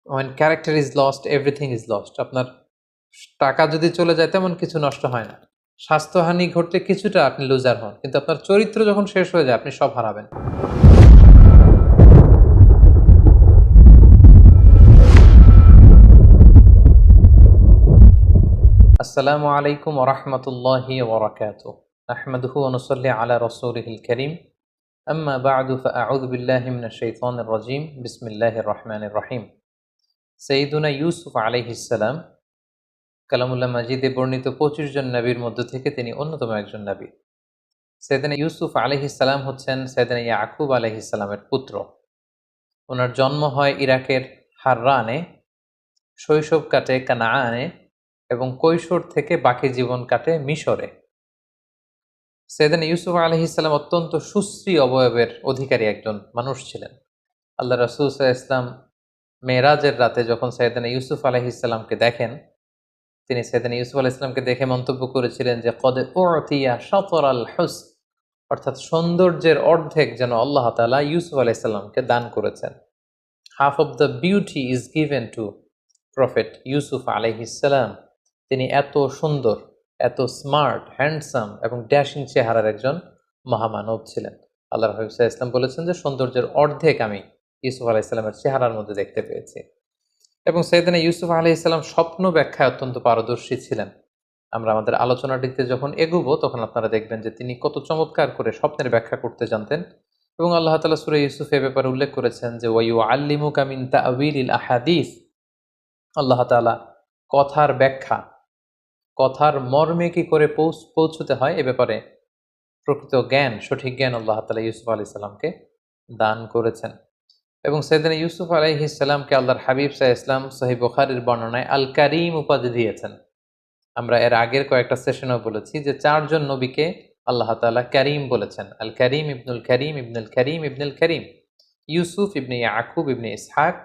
when character is lost everything is lost। আপনার টাকা যদি চলে যায় তেমন কিছু নষ্ট হয় না, স্বাস্থ্যহানি ঘটলে কিছুটা আপনি লুজার হন, কিন্তু আপনার চরিত্র যখন শেষ হয়ে যায় আপনি সব হারাবেন। আসসালামু আলাইকুম ওয়া রাহমাতুল্লাহি ওয়া বারাকাতুহু। নাহমাদুহু ওয়া নুসাল্লি আলা রাসূলিহিল কারীম। আম্মা বা'দু ফাআউযু বিল্লাহি মিনাশ শাইতানির রাজীম। বিসমিল্লাহির রহমানির রহিম। সাইয়্যিদুনা ইউসুফ আলাইহিস সালাম কালামুল্লাহ মাজিদে বর্ণিত 25 জন নবীর মধ্য থেকে তিনি অন্যতম একজন নবী। সাইয়েদনা ইউসুফ আলাইহিস সালাম হচ্ছেন সাইয়েদনা ইয়াকুব আলাইহিস সালামের পুত্র। ওনার জন্ম হয় ইরাকের হাররানে, শৈশব কাটে কানাআনে এবং কৈশোর থেকে বাকি জীবন কাটে মিশরে। সাইয়েদনা ইউসুফ আলাইহিস সালাম অত্যন্ত সুশ্রী অবয়বের অধিকারী একজন মানুষ ছিলেন। আল্লাহ রাসূল সাল্লাল্লাহু আলাইহি ওয়াসাল্লাম মেরাজের রাতে যখন সাইয়েদনা ইউসুফ আলাইহিস সালামকে দেখেন, তিনি সাইয়েদনা ইউসুফ আলাইহিস সালামকে দেখে মন্তব্য করেছিলেন যে কদ উতিয়া শাতরাল হুসন, অর্থাৎ সৌন্দর্যের অর্ধেক যেন আল্লাহ তাআলা ইউসুফ আলাইহিস সালামকে দান করেছেন। Half of the beauty is given two prophet Yusuf আলাইহিস সালাম। তিনি এত সুন্দর, এত স্মার্ট, হ্যান্ডসাম এবং ড্যাশিং চেহারার একজন মহামানব ছিলেন। আল্লাহ রাসূল সাল্লাল্লাহু আলাইহি ওয়াসাল্লাম বলেছেন যে সৌন্দর্যের অর্ধেক আমি ইউসুফ আলাইহিস সালামের চেহারার মধ্যে দেখতে পেয়েছি। এবং সাইয়েদনা ইউসুফ আলাইহিস সালাম স্বপ্ন ব্যাখ্যায় অত্যন্ত পারদর্শী ছিলেন। আমরা আমাদের আলোচনাটিতে যখন এগুবো তখন আপনারা দেখবেন যে তিনি কত চমৎকার করে স্বপ্নের ব্যাখ্যা করতে জানতেন। এবং আল্লাহ তাআলা সূরা ইউসুফ এ ব্যাপারে উল্লেখ করেছেন যে ওয়ায়ুআল্লিমুকা মিন তা'ওয়িলিল আহাদিস। আল্লাহ তাআলা কথার ব্যাখ্যা, কথার মর্মে কি করে পৌঁছতে হয় এ ব্যাপারে প্রকৃত জ্ঞান, সঠিক জ্ঞান আল্লাহ তাআলা ইউসুফ আলাইহিস সালামকে দান করেছেন। এবং সাইয়েদনা ইউসুফ আলাইহিস সালামকে আল্লাহর হাবিব সাল্লাল্লাহু আলাইহি ওয়াসাল্লাম সহিহ বুখারীর বর্ণনায় আল কারীম উপাধি দিয়েছেন। আমরা এর আগের কয়েকটা সেশনেও বলেছি যে 4 জন নবীকে আল্লাহ তাআলা কারীম বলেছেন। আল কারীম ইবনুল কারীম ইবনুল কারীম ইবনুল কারীম। ইউসুফ ইবনে ইয়াকুব ইবনে ইসহাক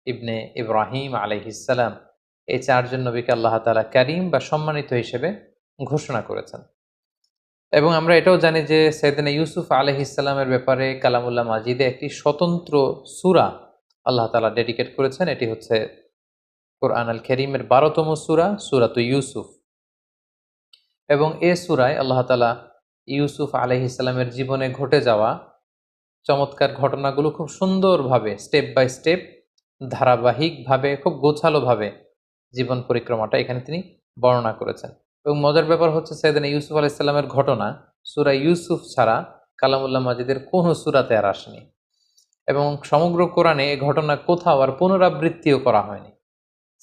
ইবনে ইব্রাহিম আলাইহিস সালাম, এই 4 জন নবীকে আল্লাহ তাআলা কারীম বা সম্মানিত হিসেবে ঘোষণা করেছেন। এবং আমরা এটাও জানি যে সাইয়েদনা ইউসুফ আলাইহিস সালামের ব্যাপারে কালামুল্লাহ মাজিদে একটি স্বতন্ত্র সূরা আল্লাহ তাআলা ডেডিকেট করেছেন। এটি হচ্ছে কোরআন আল কারীমের 12তম সূরা, সূরাতুল ইউসুফ। এবং এ সূরায় আল্লাহ তাআলা ইউসুফ আলাইহিস সালামের জীবনে ঘটে যাওয়া চমৎকার ঘটনাগুলো খুব সুন্দরভাবে স্টেপ বাই স্টেপ, ধারাবাহিকভাবে, খুব গোছালোভাবে জীবন পরিক্রমাটা এখানে তিনি বর্ণনা করেছেন। এবং মজার ব্যাপার হচ্ছে সাইয়েদনা ইউসুফ আলাইহিস সালামের ঘটনা সূরা ইউসুফ ছাড়া কালামুল্লাহ মাজিদের কোনো সূরাতে আর আসেনি। এবং সমগ্র কোরআনে এই ঘটনা কোথাও আর পুনরাবৃত্তিও করা হয়নি।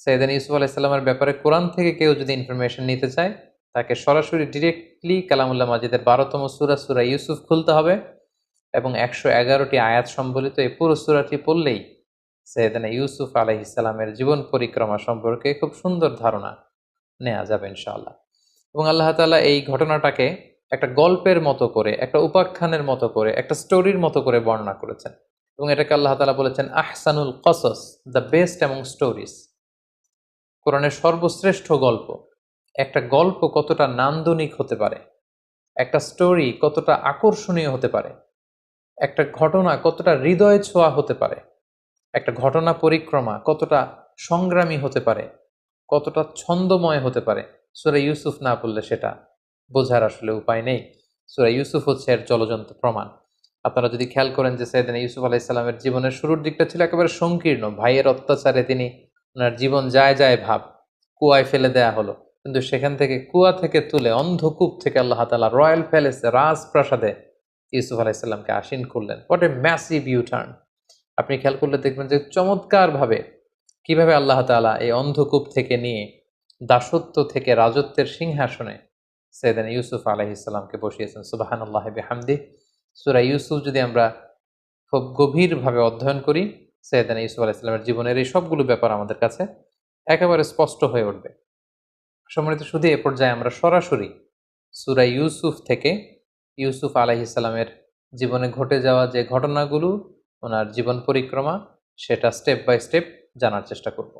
সাইয়েদনা ইউসুফ আলাইহিস সালামের ব্যাপারে কোরআন থেকে কেউ যদি ইনফরমেশন নিতে চায়, তাকে সরাসরি ডিরেক্টলি কালামুল্লাহ মাজিদের 12তম সূরা, সূরা ইউসুফ খুলতে হবে এবং 111টি আয়াত সম্বলিত এই পুরো সূরাটি পড়লেই সাইয়েদনা ইউসুফ আলাইহিস সালামের জীবন পরিক্রমা সম্পর্কে খুব সুন্দর ধারণা নেওয়া যাবে ইনশাআল্লাহ। এবং আল্লাহ তাআলা এই ঘটনাটাকে একটা গল্পের মতো করে, একটা উপাখ্যানের মতো করে, একটা স্টোরির মতো করে বর্ণনা করেছেন। এবং এটাকে আল্লাহ তাআলা বলেছেন আহসানুল কসস, দ্য বেস্ট অ্যামং স্টোরিজ। কোরআনের সর্বশ্রেষ্ঠ গল্প। একটা গল্প কতটা নান্দনিক হতে পারে, একটা স্টোরি কতটা আকর্ষণীয় হতে পারে, একটা ঘটনা কতটা হৃদয় ছোঁয়া হতে পারে, একটা ঘটনা পরিক্রমা কতটা সংগ্রামী হতে পারে, কতটা ছন্দময় হতে পারে, সূরা ইউসুফ না পড়লে সেটা বোঝার আসলে উপায় নেই। সূরা ইউসুফ হচ্ছে এর জ্বলজ্বন্ত প্রমাণ। আপনারা যদি খেয়াল করেন যে সাইয়েদনা ইউসুফ আলাইহিস সালামের জীবনের শুরুর দিকটা ছিল একেবারে সংকীর্ণ। ভাইয়ের অত্যাচারে তিনি ওনার জীবন যায় যায় ভাব, কুয়ায় ফেলে দেয়া হলো। কিন্তু সেখান থেকে কুয়া থেকে তুলে অন্ধকূপ থেকে আল্লাহ তাআলা রয়্যাল প্যালেসে, রাজপ্রাসাদে ইউসুফ আলাইহিস সালামকে আসীন করলেন। What a massive U turn! আপনি খেয়াল করলে দেখবেন যে চমৎকারভাবে কিভাবে আল্লাহ তাআলা এই অন্ধকূপ থেকে নিয়ে দাসত্ব থেকে রাজত্বের সিংহাসনে সাইয়েদনা ইউসুফ আলাইহিস সালামকে বসিয়েছেন। সুবহানাল্লাহি বিহামদিহি। সূরা ইউসুফ যদি আমরা খুব গভীরভাবে অধ্যয়ন করি, সাইয়েদনা ইউসুফ আলাইহিস সালামের জীবনের এই সবগুলো ব্যাপার আমাদের কাছে একেবারে স্পষ্ট হয়ে উঠবে। সম্মানিত শুধু এ পর্যায়ে আমরা সরাসরি সূরা ইউসুফ থেকে ইউসুফ আলাইহিস সালামের জীবনে ঘটে যাওয়া যে ঘটনাগুলো, ওনার জীবন পরিক্রমা, সেটা স্টেপ বাই স্টেপ জানার চেষ্টা করব।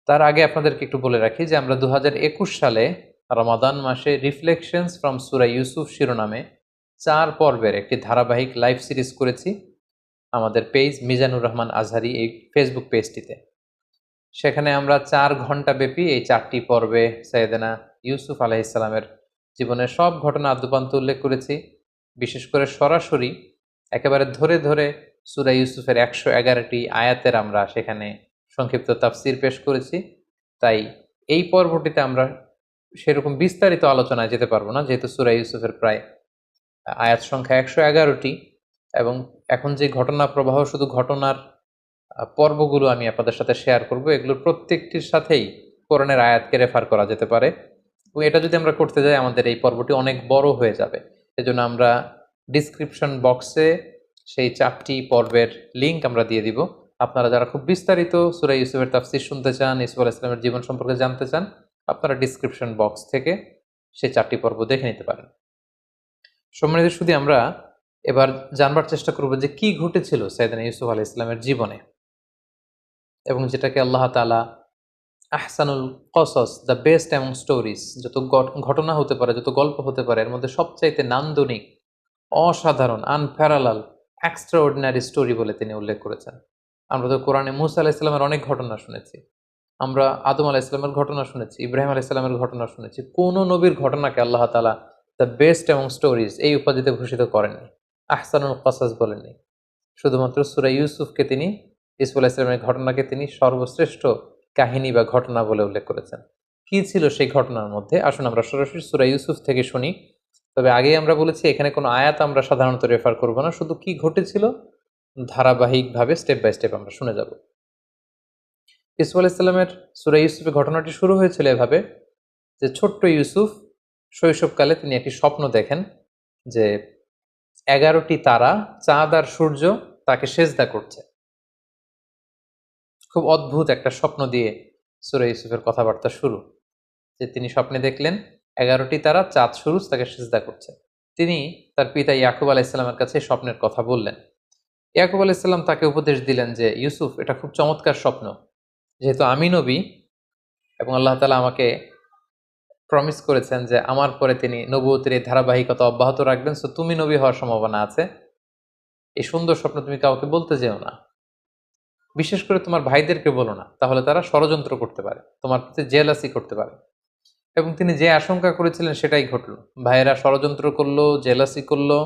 তার আগে আপনাদেরকে একটু বলে রাখি যে আমরা 2021 সালে রমাদান মাসে রিফ্লেকশনস ফ্রম সূরা ইউসুফ শিরোনামে 4 পর্বের একটি ধারাবাহিক লাইভ সিরিজ করেছি আমাদের পেজ মিজানুর রহমান আজহারি এই ফেসবুক পেজটিতে। সেখানে আমরা 4 ঘন্টা ব্যাপী এই 4টি পর্বে সাইয়েদেনা ইউসুফ আলাইহিস সালামের জীবনের সব ঘটনা আদ্যোপান্ত উল্লেখ করেছি। বিশেষ করে সরাসরি একেবারে ধরে ধরে সূরা ইউসুফের 111টি আয়াতের আমরা সেখানে সংক্ষিপ্ত তাফসীর পেশ করেছি। তাই এই পর্বটিতে আমরা সেরকম বিস্তারিত আলোচনায় যেতে পারবো না, যেহেতু সূরা ইউসুফের প্রায় আয়াত সংখ্যা 111টি এবং এখন যে ঘটনা প্রবাহ, শুধু ঘটনার পর্বগুলো আমি আপনাদের সাথে শেয়ার করব। এগুলোর প্রত্যেকটির সাথেই কোরআনের আয়াতকে রেফার করা যেতে পারে এবং এটা যদি আমরা করতে যাই আমাদের এই পর্বটি অনেক বড় হয়ে যাবে। এজন্য আমরা ডিসক্রিপশন বক্সে সেই 4টি পর্বের লিঙ্ক আমরা দিয়ে দিব। আপনারা যারা খুব বিস্তারিত সূরা ইউসুফের তাফসীর শুনতে চান, ইউসুফ আলাইহিস সালামের জীবন সম্পর্কে জানতে চান, আপনারা ডিসক্রিপশন বক্স থেকে সেই 4টি পর্ব দেখে নিতে পারেন। সম্মানিত সুধী, আমরা এবার জানবার চেষ্টা করব যে কি ঘটেছিল সাইয়েদনা ইউসুফ আলাইহিস সালামের জীবনে এবং যেটাকে আল্লাহ তাআলা আহসানুল কসস, দ্য বেস্ট অ্যামং স্টোরিজ, যত ঘটনা হতে পারে, যত গল্প হতে পারে, এর মধ্যে সবচাইতে নান্দনিক, অসাধারণ, আনপ্যারালাল, এক্সট্রাঅর্ডিনারি স্টোরি বলে তিনি উল্লেখ করেছেন। আমরা তো কোরআনে মূসা আলাইহিস সালামের অনেক ঘটনা শুনেছি, আমরা আদম আলাইহিস সালামের ঘটনা শুনেছি, ইব্রাহিম আলাইহিস সালামের ঘটনা শুনেছি। কোন নবীর ঘটনাকে আল্লাহ তাআলা দ্য বেস্ট অ্যামং স্টোরিজ এই উপাধিতে ভূষিত করেননি, আহসানুল কসস বলেননি। শুধুমাত্র সূরা ইউসুফকে তিনি, ইউসুফ আলাইহিস সালামের ঘটনাকে তিনি সর্বশ্রেষ্ঠ কাহিনী বা ঘটনা বলে উল্লেখ করেছেন। কি ছিল সেই ঘটনার মধ্যে? আসুন আমরা সরাসরি সূরা ইউসুফ থেকে শুনি। তবে আগেই আমরা বলেছি এখানে কোনো আয়াত আমরা সাধারণত রেফার করব না, শুধু কি ঘটেছিল ধারাবাহিকভাবে স্টেপ বাই স্টেপ আমরা শুনে যাব। ইউসুফ আলাইহিস সালামের সূরা ইউসুফের ঘটনাটি শুরু হয়েছিল এভাবে যে ছোট্ট ইউসুফ শৈশবকালে তিনি একটি স্বপ্ন দেখেন যে 11টি তারা, চাঁদ আর সূর্য তাকে সেজদা করছে। খুব অদ্ভুত একটা স্বপ্ন দিয়ে সূরা ইউসুফের কথাবার্তা শুরু, যে তিনি স্বপ্নে দেখলেন 11টি তারা, চাঁদ, সূরজ তাকে সিজদা করছে। তিনি তার পিতা ইয়াকুব আলাইহিস সালামের কাছে স্বপ্নের কথা বললেন। ইয়াকুব আলাইহিস সালাম তাকে উপদেশ দিলেন যে ইউসুফ, এটা খুব চমৎকার স্বপ্ন, যেহেতু আমি নবী এবং আল্লাহ তাআলা আমাকে প্রমিস করেছেন যে আমার পরে তিনি নবুয়তের এই ধারাবাহিকতা অব্যাহত রাখবেন, সো তুমি নবী হওয়ার সম্ভাবনা আছে। এই সুন্দর স্বপ্ন তুমি কাউকে বলতে যেও না, বিশেষ করে তোমার ভাইদেরকে বলো না, তাহলে তারা ষড়যন্ত্র করতে পারে, তোমার প্রতি জেলাসি করতে পারে। এবং তিনি যে আশঙ্কা করেছিলেন সেটাই ঘটল। ভাইয়েরা ষড়যন্ত্র করলো, জেলাসি করলো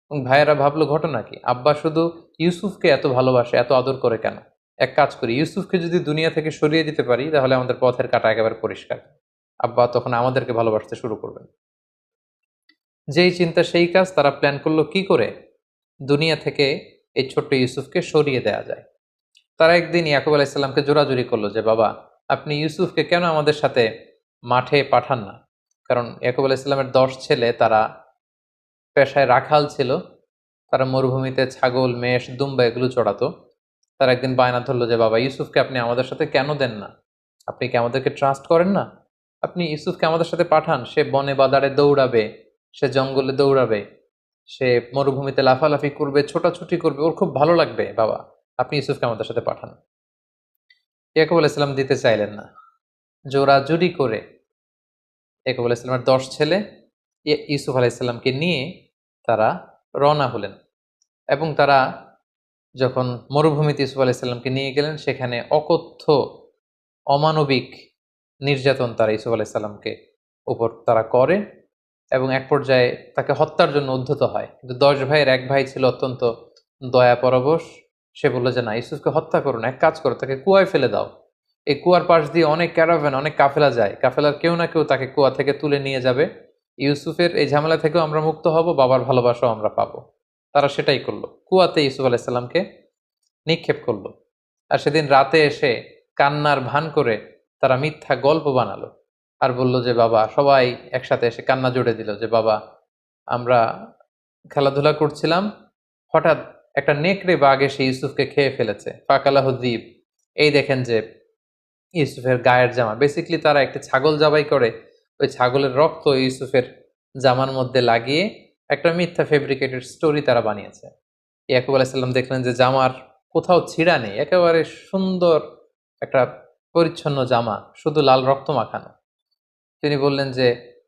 এবং ভাইয়েরা ভাবলো ঘটনা কি, আব্বা শুধু ইউসুফকে এত ভালোবাসে, এত আদর করে কেন? এক কাজ করি, ইউসুফকে যদি দুনিয়া থেকে সরিয়ে দিতে পারি তাহলে আমাদের পথের কাঁটা একেবারে পরিষ্কার। আব্বা তখন আমাদেরকে ভালোবাসতে শুরু করবেন। যেই চিন্তা সেই কাজ। তারা প্ল্যান করলো কি করে দুনিয়া থেকে এই ছোট্ট ইউসুফকে সরিয়ে দেয়া যায়। তারা একদিন ইয়াকুব আলাইহিস সালামকে জোরাজুরি করলো যে বাবা, আপনি ইউসুফকে কেন আমাদের সাথে মাঠে পাঠান না? কারণ ইয়াকুব আলাইহিস সালামের 10 ছেলে, তারা পেশায় রাখাল ছিল, তারা মরুভূমিতে ছাগল, মেষ, দুম্বা এগুলো চড়াতো। তারা একদিন বায়না ধরলো যে বাবা, ইউসুফকে আপনি আমাদের সাথে কেন দেন না? আপনি কি আমাদেরকে ট্রাস্ট করেন না? আপনি ইউসুফকে আমাদের সাথে পাঠান, সে বনে বাদারে দৌড়াবে, সে জঙ্গলে দৌড়াবে, সে মরুভূমিতে লাফালাফি করবে, ছোটাছুটি করবে, ওর খুব ভালো লাগবে। বাবা, আপনি ইউসুফকে আমাদের সাথে পাঠান। ইয়াকুব আলাইহিস সালাম দিতে চাইলেন না। জোরাজুরি করে ইয়াকুব আলাইহিস সালামের 10 ছেলে ইউসুফ আলাইহিস সালামকে নিয়ে তারা রওনা হলেন এবং তারা যখন মরুভূমিতে ইউসুফ আলাইহিস সালামকে নিয়ে গেলেন, সেখানে অকথ্য অমানবিক নির্যাতন তারা ইউসুফ আলাইহিস সালামকে উপর তারা করে এবং এক পর্যায়ে তাকে হত্যার জন্য উদ্ধত হয়। কিন্তু 10 ভাইয়ের এক ভাই ছিল অত্যন্ত দয়া পরবশ। সে বলল যে না, ইউসুফকে হত্যা করো না, এক কাজ করো, তাকে কুয়ায় ফেলে দাও। এই কুয়ার পাশ দিয়ে অনেক ক্যারাভ্যান, অনেক কাফেলা যায়, কাফেলার কেউ না কেউ তাকে কুয়া থেকে তুলে নিয়ে যাবে। ইউসুফের এই ঝামেলা থেকেও আমরা মুক্ত হব, বাবার ভালোবাসাও আমরা পাবো। তারা সেটাই করলো, কুয়াতে ইউসুফ আলাইহিস সালামকে নিক্ষেপ করলো। আর সেদিন রাতে এসে কান্নার ভান করে তারা মিথ্যা গল্প বানালো আর বলল যে বাবা, সবাই একসাথে এসে কান্না জুড়ে দিল যে বাবা, আমরা খেলাধুলা করছিলাম, হঠাৎ একটা নেকড়ে বাঘ এসে ইউসুফকে খেয়ে ফেলেছে, ফাকালাহু যীব। এই দেখেন যে ইউসুফের গায়ের জামা, বেসিক্যালি তারা একটা ছাগল জবাই করে ওই ছাগলের রক্ত ইউসুফের জামার মধ্যে লাগিয়ে একটা মিথ্যা ফেব্রিকেটেড স্টোরি তারা বানিয়েছে। ইয়াকুব আলাইহিস সালাম দেখলেন যে জামার কোথাও ছিঁড়া নেই, একেবারে সুন্দর একটা পরিচ্ছন্ন জামা, শুধু লাল রক্ত মাখানো। তিনি বললেন যে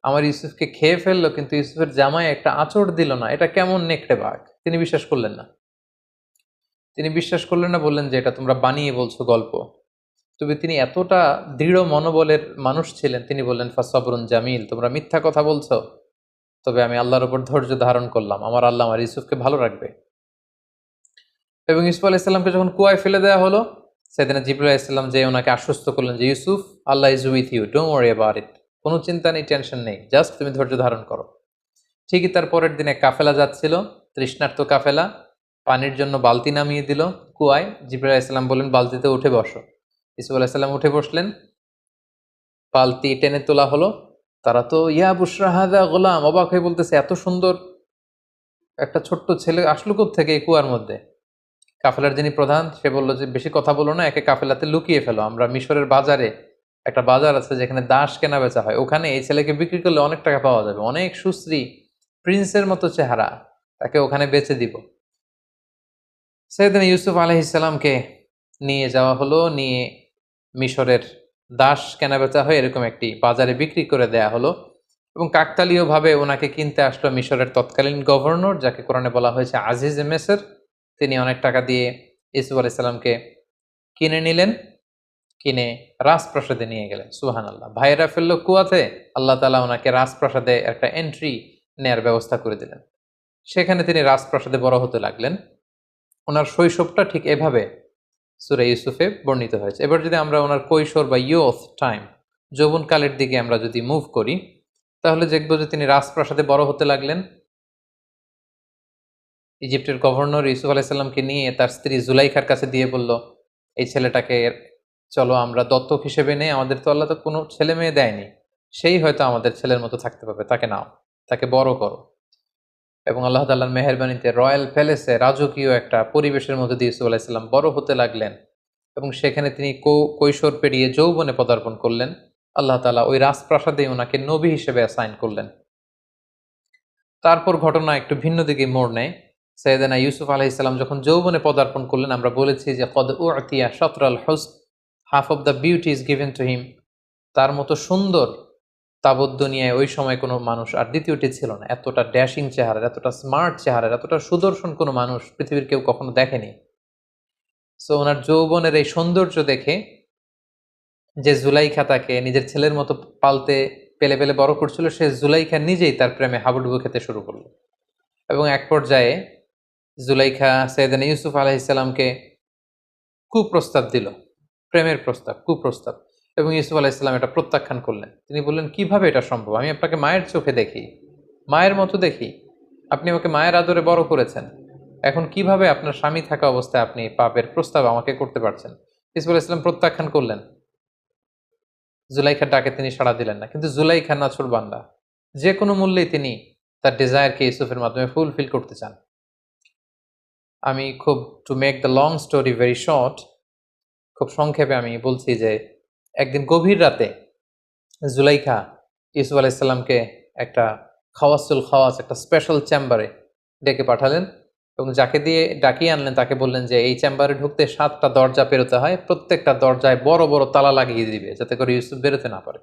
আমার ইউসুফকে খেয়ে ফেললো, কিন্তু ইউসুফের জামায় একটা আঁচড় দিল না, এটা কেমন নেকড়ে বাঘ? তিনি বিশ্বাস করলেন না। বললেন যে এটা তোমরা বানিয়ে বলছো গল্প। তবে তিনি এতটা দৃঢ় মনোবলের মানুষ ছিলেন, তিনি বললেন ফাসবরুন জামিল, তোমরা মিথ্যা কথা বলছো, তবে আমি আল্লাহর উপর ধৈর্য ধারণ করলাম, আমার আল্লাহ আমার ইউসুফকে ভালো রাখবে। এবং ইউসুফ আলাইহিসসালামকে যখন কুয়ায় ফেলে দেওয়া হলো, সেদিন জিবরাইল আলাইহিসসালাম যে ওনাকে আশ্বস্ত করলেন যে Yusuf, Allah is with you, don't worry about it, কোনো চিন্তা নেই, টেনশন নেই, জাস্ট তুমি ধৈর্য ধারণ করো। ঠিকই তার পরের দিনে কাফেলা যাচ্ছিল, তৃষ্ণার্ত কাফেলা, পানির জন্য বালতি নামিয়ে দিল কুয়ায়। জিবরাইল আলাইহিসসালাম বললেন বালতিতে উঠে বসো। ইউসুফ আলাইহিসসালাম উঠে বসলেন, বালতি টেনে তোলা হলো। তারা তো ইয়া বুশরা হাযা গোলাম, অবাক হয়ে বলতেছে এত সুন্দর একটা ছোট্ট ছেলে আসলো কোত্থেকে এই কুয়ার মধ্যে। কাফেলার যিনি প্রধান সে বলল যে বেশি কথা বলো না, একে কাফেলাতে লুকিয়ে ফেলো, আমরা মিশরের বাজারে, একটা বাজার আছে যেখানে দাস কেনা বেচা হয়, ওখানে এই ছেলেকে বিক্রি করলে অনেক টাকা পাওয়া যাবে, অনেক সুশ্রী প্রিন্সের মতো চেহারা, তাকে ওখানে বেচে দিব। সেদিন ইউসুফ আলাইহিসসালামকে নিয়ে যাওয়া হলো, নিয়ে মিশরের দাস কেনাবেচা হয় এরকম একটি বাজারে বিক্রি করে দেয়া হলো। এবং কাকতালীয়ভাবে ওনাকে কিনতে আসলো মিশরের তৎকালীন গভর্নর, যাকে কোরআনে বলা হয়েছে আজিজ মেসর। তিনি অনেক টাকা দিয়ে ইউসুফ আলাইহিসসালামকে কিনে নিলেন, কিনে রাজপ্রাসাদে নিয়ে গেলেন। সুবহানাল্লাহ, ভাইয়েরা ফেললো কুয়াতে, আল্লাহ তাআলা ওনাকে রাজপ্রাসাদে একটা এন্ট্রি নেয়ার ব্যবস্থা করে দিলেন। সেখানে তিনি রাজপ্রাসাদে বড় হতে লাগলেন। ওনার শৈশবটা ঠিক এভাবে সূরা ইউসুফে বর্ণিত হয়েছে। এবার যদি আমরা ওনার কৈশোর বা ইয়ুথ টাইম, যৌবনকালের দিকে আমরা যদি মুভ করি, তাহলে দেখব যে তিনি রাজপ্রাসাদে বড় হতে লাগলেন। ইজিপ্টের গভর্নর ইউসুফ আলাইহিসসালামকে নিয়ে তার স্ত্রী জুলাইখার কাছে দিয়ে বলল, এই ছেলেটাকে চলো আমরা দত্তক হিসেবে নেই, আমাদের তো আল্লাহ তো কোনো ছেলে মেয়ে দেয়নি, সেই হয়তো আমাদের ছেলের মতো থাকতে পারবে, তাকে নাও, তাকে বড় করো। এবং আল্লাহ তাআলার মেহেরবানিতে রয়্যাল প্যালেসে রাজকীয় একটা পরিবেশের মধ্যে দিয়ে ইউসুফ আলাইহিসসালাম বড় হতে লাগলেন। এবং সেখানে তিনি কৈশোর পেরিয়ে যৌবনে পদার্পণ করলেন। আল্লাহ তাআলা ওই রাজপ্রাসাদে ওনাকে নবী হিসেবে অ্যাসাইন করলেন। তারপর ঘটনা একটু ভিন্ন দিকে মোড় নেয়। সাইয়েদনা ইউসুফ আলাইহিসসালাম যখন যৌবনে পদার্পণ করলেন, আমরা বলেছি যে কদ উতিয়া শাতরাল হুসন, half of the beauty is given to him. তার মতো সুন্দর তাবৎ দুনিয়ায় ওই সময় কোনো মানুষ আর দ্বিতীয়টি ছিল না। এতটা ড্যাশিং চেহারার, এতটা স্মার্ট চেহারার, এতটা সুদর্শন কোনো মানুষ পৃথিবীর কেউ কখনো দেখেনি। সো ওনার যৌবনের এই সৌন্দর্য দেখে যে জুলাইখা তাকে নিজের ছেলের মতো পালতে পেলে পেলে বড় করছিল, সে জুলাইখা নিজেই তার প্রেমে হাবুডুবু খেতে শুরু করলো। এবং এক পর্যায়ে জুলাইখা সাইয়েদনা ইউসুফ আলাইহিসসালামকে কুপ্রস্তাব দিল, প্রেমের প্রস্তাব, কুপ্রস্তাব। এবং ইউসুফ আলাইহিসসালাম এটা প্রত্যাখ্যান করলেন। তিনি বললেন, কিভাবে এটা সম্ভব? আমি আপনাকে মায়ের চোখে দেখি, মায়ের মতো দেখি, আপনি আমাকে মায়ের আদরে বড় করেছেন, এখন কিভাবে আপনার স্বামী থাকা অবস্থায় আপনি পাপের প্রস্তাব আমাকে করতে পারছেন? ইউসুফ আলাইহিসসালাম প্রত্যাখ্যান করলেন। জুলাইখার ডাকে তিনি সাড়া দিলেন না। কিন্তু জুলাইখা নাছোড় বান্দা, যে কোনো মূল্যেই তিনি তার ডিজায়ারকে ইউসুফের মাধ্যমে ফুলফিল করতে চান। আমি খুব, to make the long story very short, খুব সংক্ষেপে আমি বলছি যে একদিন গভীর রাতে জুলাইখা ইউসুফ আলাইহিসসালামকে একটা খাওয়াসুল খাওয়াস, একটা স্পেশাল চেম্বারে ডেকে পাঠালেন। এবং যাকে দিয়ে ডাকিয়ে আনলেন তাকে বললেন যে এই চেম্বারে ঢুকতে 7টা দরজা পেরোতে হয়, প্রত্যেকটা দরজায় বড় বড় তালা লাগিয়ে দিবে যাতে করে ইউসুফ বেরোতে না পারে।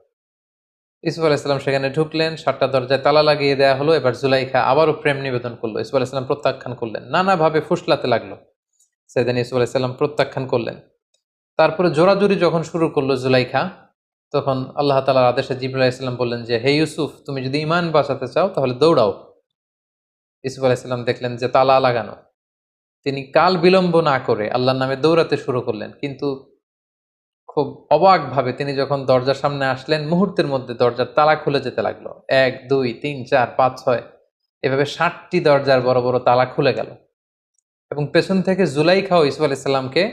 ইউসুফ আলাইহিসসালাম সেখানে ঢুকলেন, 7টা দরজায় তালা লাগিয়ে দেওয়া হলো। এবার জুলাইখা আবারও প্রেম নিবেদন করলো। ইউসুফ আলাইহিসসালাম প্রত্যাখ্যান করলেন, নানাভাবে ফুসলাতে লাগলো। সেদিন ইউসুফ আলাইহিসসালাম প্রত্যাখ্যান করলেন। তারপরে জোরাজুরি যখন শুরু করলো জুলাইখা, তখন আল্লাহ তাআলার আদেশে জিবরাইল আলাইহিসসালাম বললেন যে হে ইউসুফ, তুমি যদি ঈমান বাঁচাতে চাও তাহলে দৌড়াও। ইউসুফ আলাইহিসসালাম দেখলেন যে তালা লাগানো। তিনি কাল বিলম্ব না করে আল্লাহর নামে দৌড়াতে শুরু করলেন। কিন্তু খুব অবাকভাবে তিনি যখন দরজার সামনে আসলেন, মুহূর্তের মধ্যে দরজার তালা খুলে যেতে লাগলো। 1, 2, 3, 4, 5, 6 এভাবে 60টি দরজার বড় বড় তালা খুলে গেল। এবং পেছন থেকে জুলাইখাও ইউসুফ আলাইহিসসালামকে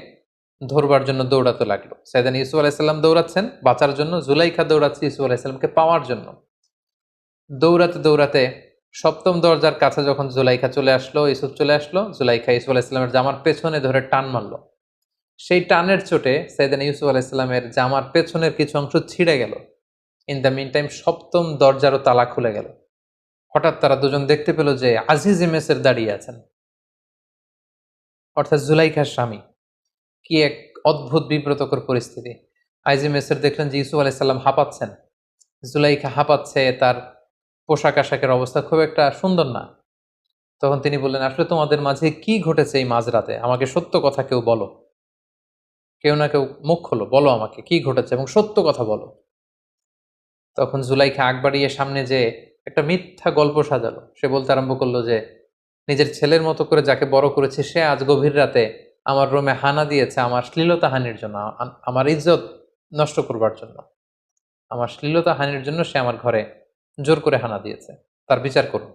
ধরবার জন্য দৌড়াতে লাগলো। সাইয়েদনা ইউসুফ আলাইহিসসালাম দৌড়াচ্ছেন বাঁচার জন্য, জুলাইখা দৌড়াচ্ছে ইউসুফ আলাইহিসসালামকে পাওয়ার জন্য। দৌড়াতে দৌড়াতে 7ম দরজার কাছে যখন জুলাইখা চলে আসলো, ইউসুফ চলে আসলো, জুলাইখা ইউসুফ আলাইহিসসালামের জামার পেছনে ধরে টান মারলো। সেই টানের চোটে সাইয়েদনা ইউসুফ আলাইহিসসালামের জামার পেছনের কিছু অংশ ছিঁড়ে গেল। ইন দ্য মিন টাইম 7ম দরজারও তালা খুলে গেল। হঠাৎ তারা দুজন দেখতে পেল যে আজিজ মেসর দাঁড়িয়ে আছেন, অর্থাৎ জুলাইখার স্বামী। কি এক অদ্ভুত বিব্রতকর পরিস্থিতি। আইজি মেসর দেখলেন যে ইউসুফ আলাইহিসসালাম হাঁপাচ্ছেন, জুলাইখা হাঁপাচ্ছে, তার পোশাক আশাকের অবস্থা খুব একটা সুন্দর না। তখন তিনি বললেন, আসলে তোমাদের মাঝে কি ঘটেছে এই মাঝরাতে? আমাকে সত্য কথা কেউ বলো। কেউ না কেউ মুখ খোলো, বলো আমাকে কি ঘটেছে এবং সত্য কথা বলো। তখন জুলাইখা আগ বাড়িয়ে সামনে যে একটা মিথ্যা গল্প সাজালো। সে বলতে আরম্ভ করলো যে নিজের ছেলের মতো করে যাকে বড় করেছে সে আজ গভীর রাতে আমার রুমে হানা দিয়েছে আমার শ্লীলতা হানির জন্য, আমার ইজ্জত নষ্ট করবার জন্য, আমার শ্লীলতা হানির জন্য সে আমার ঘরে জোর করে হানা দিয়েছে, তার বিচার করুন।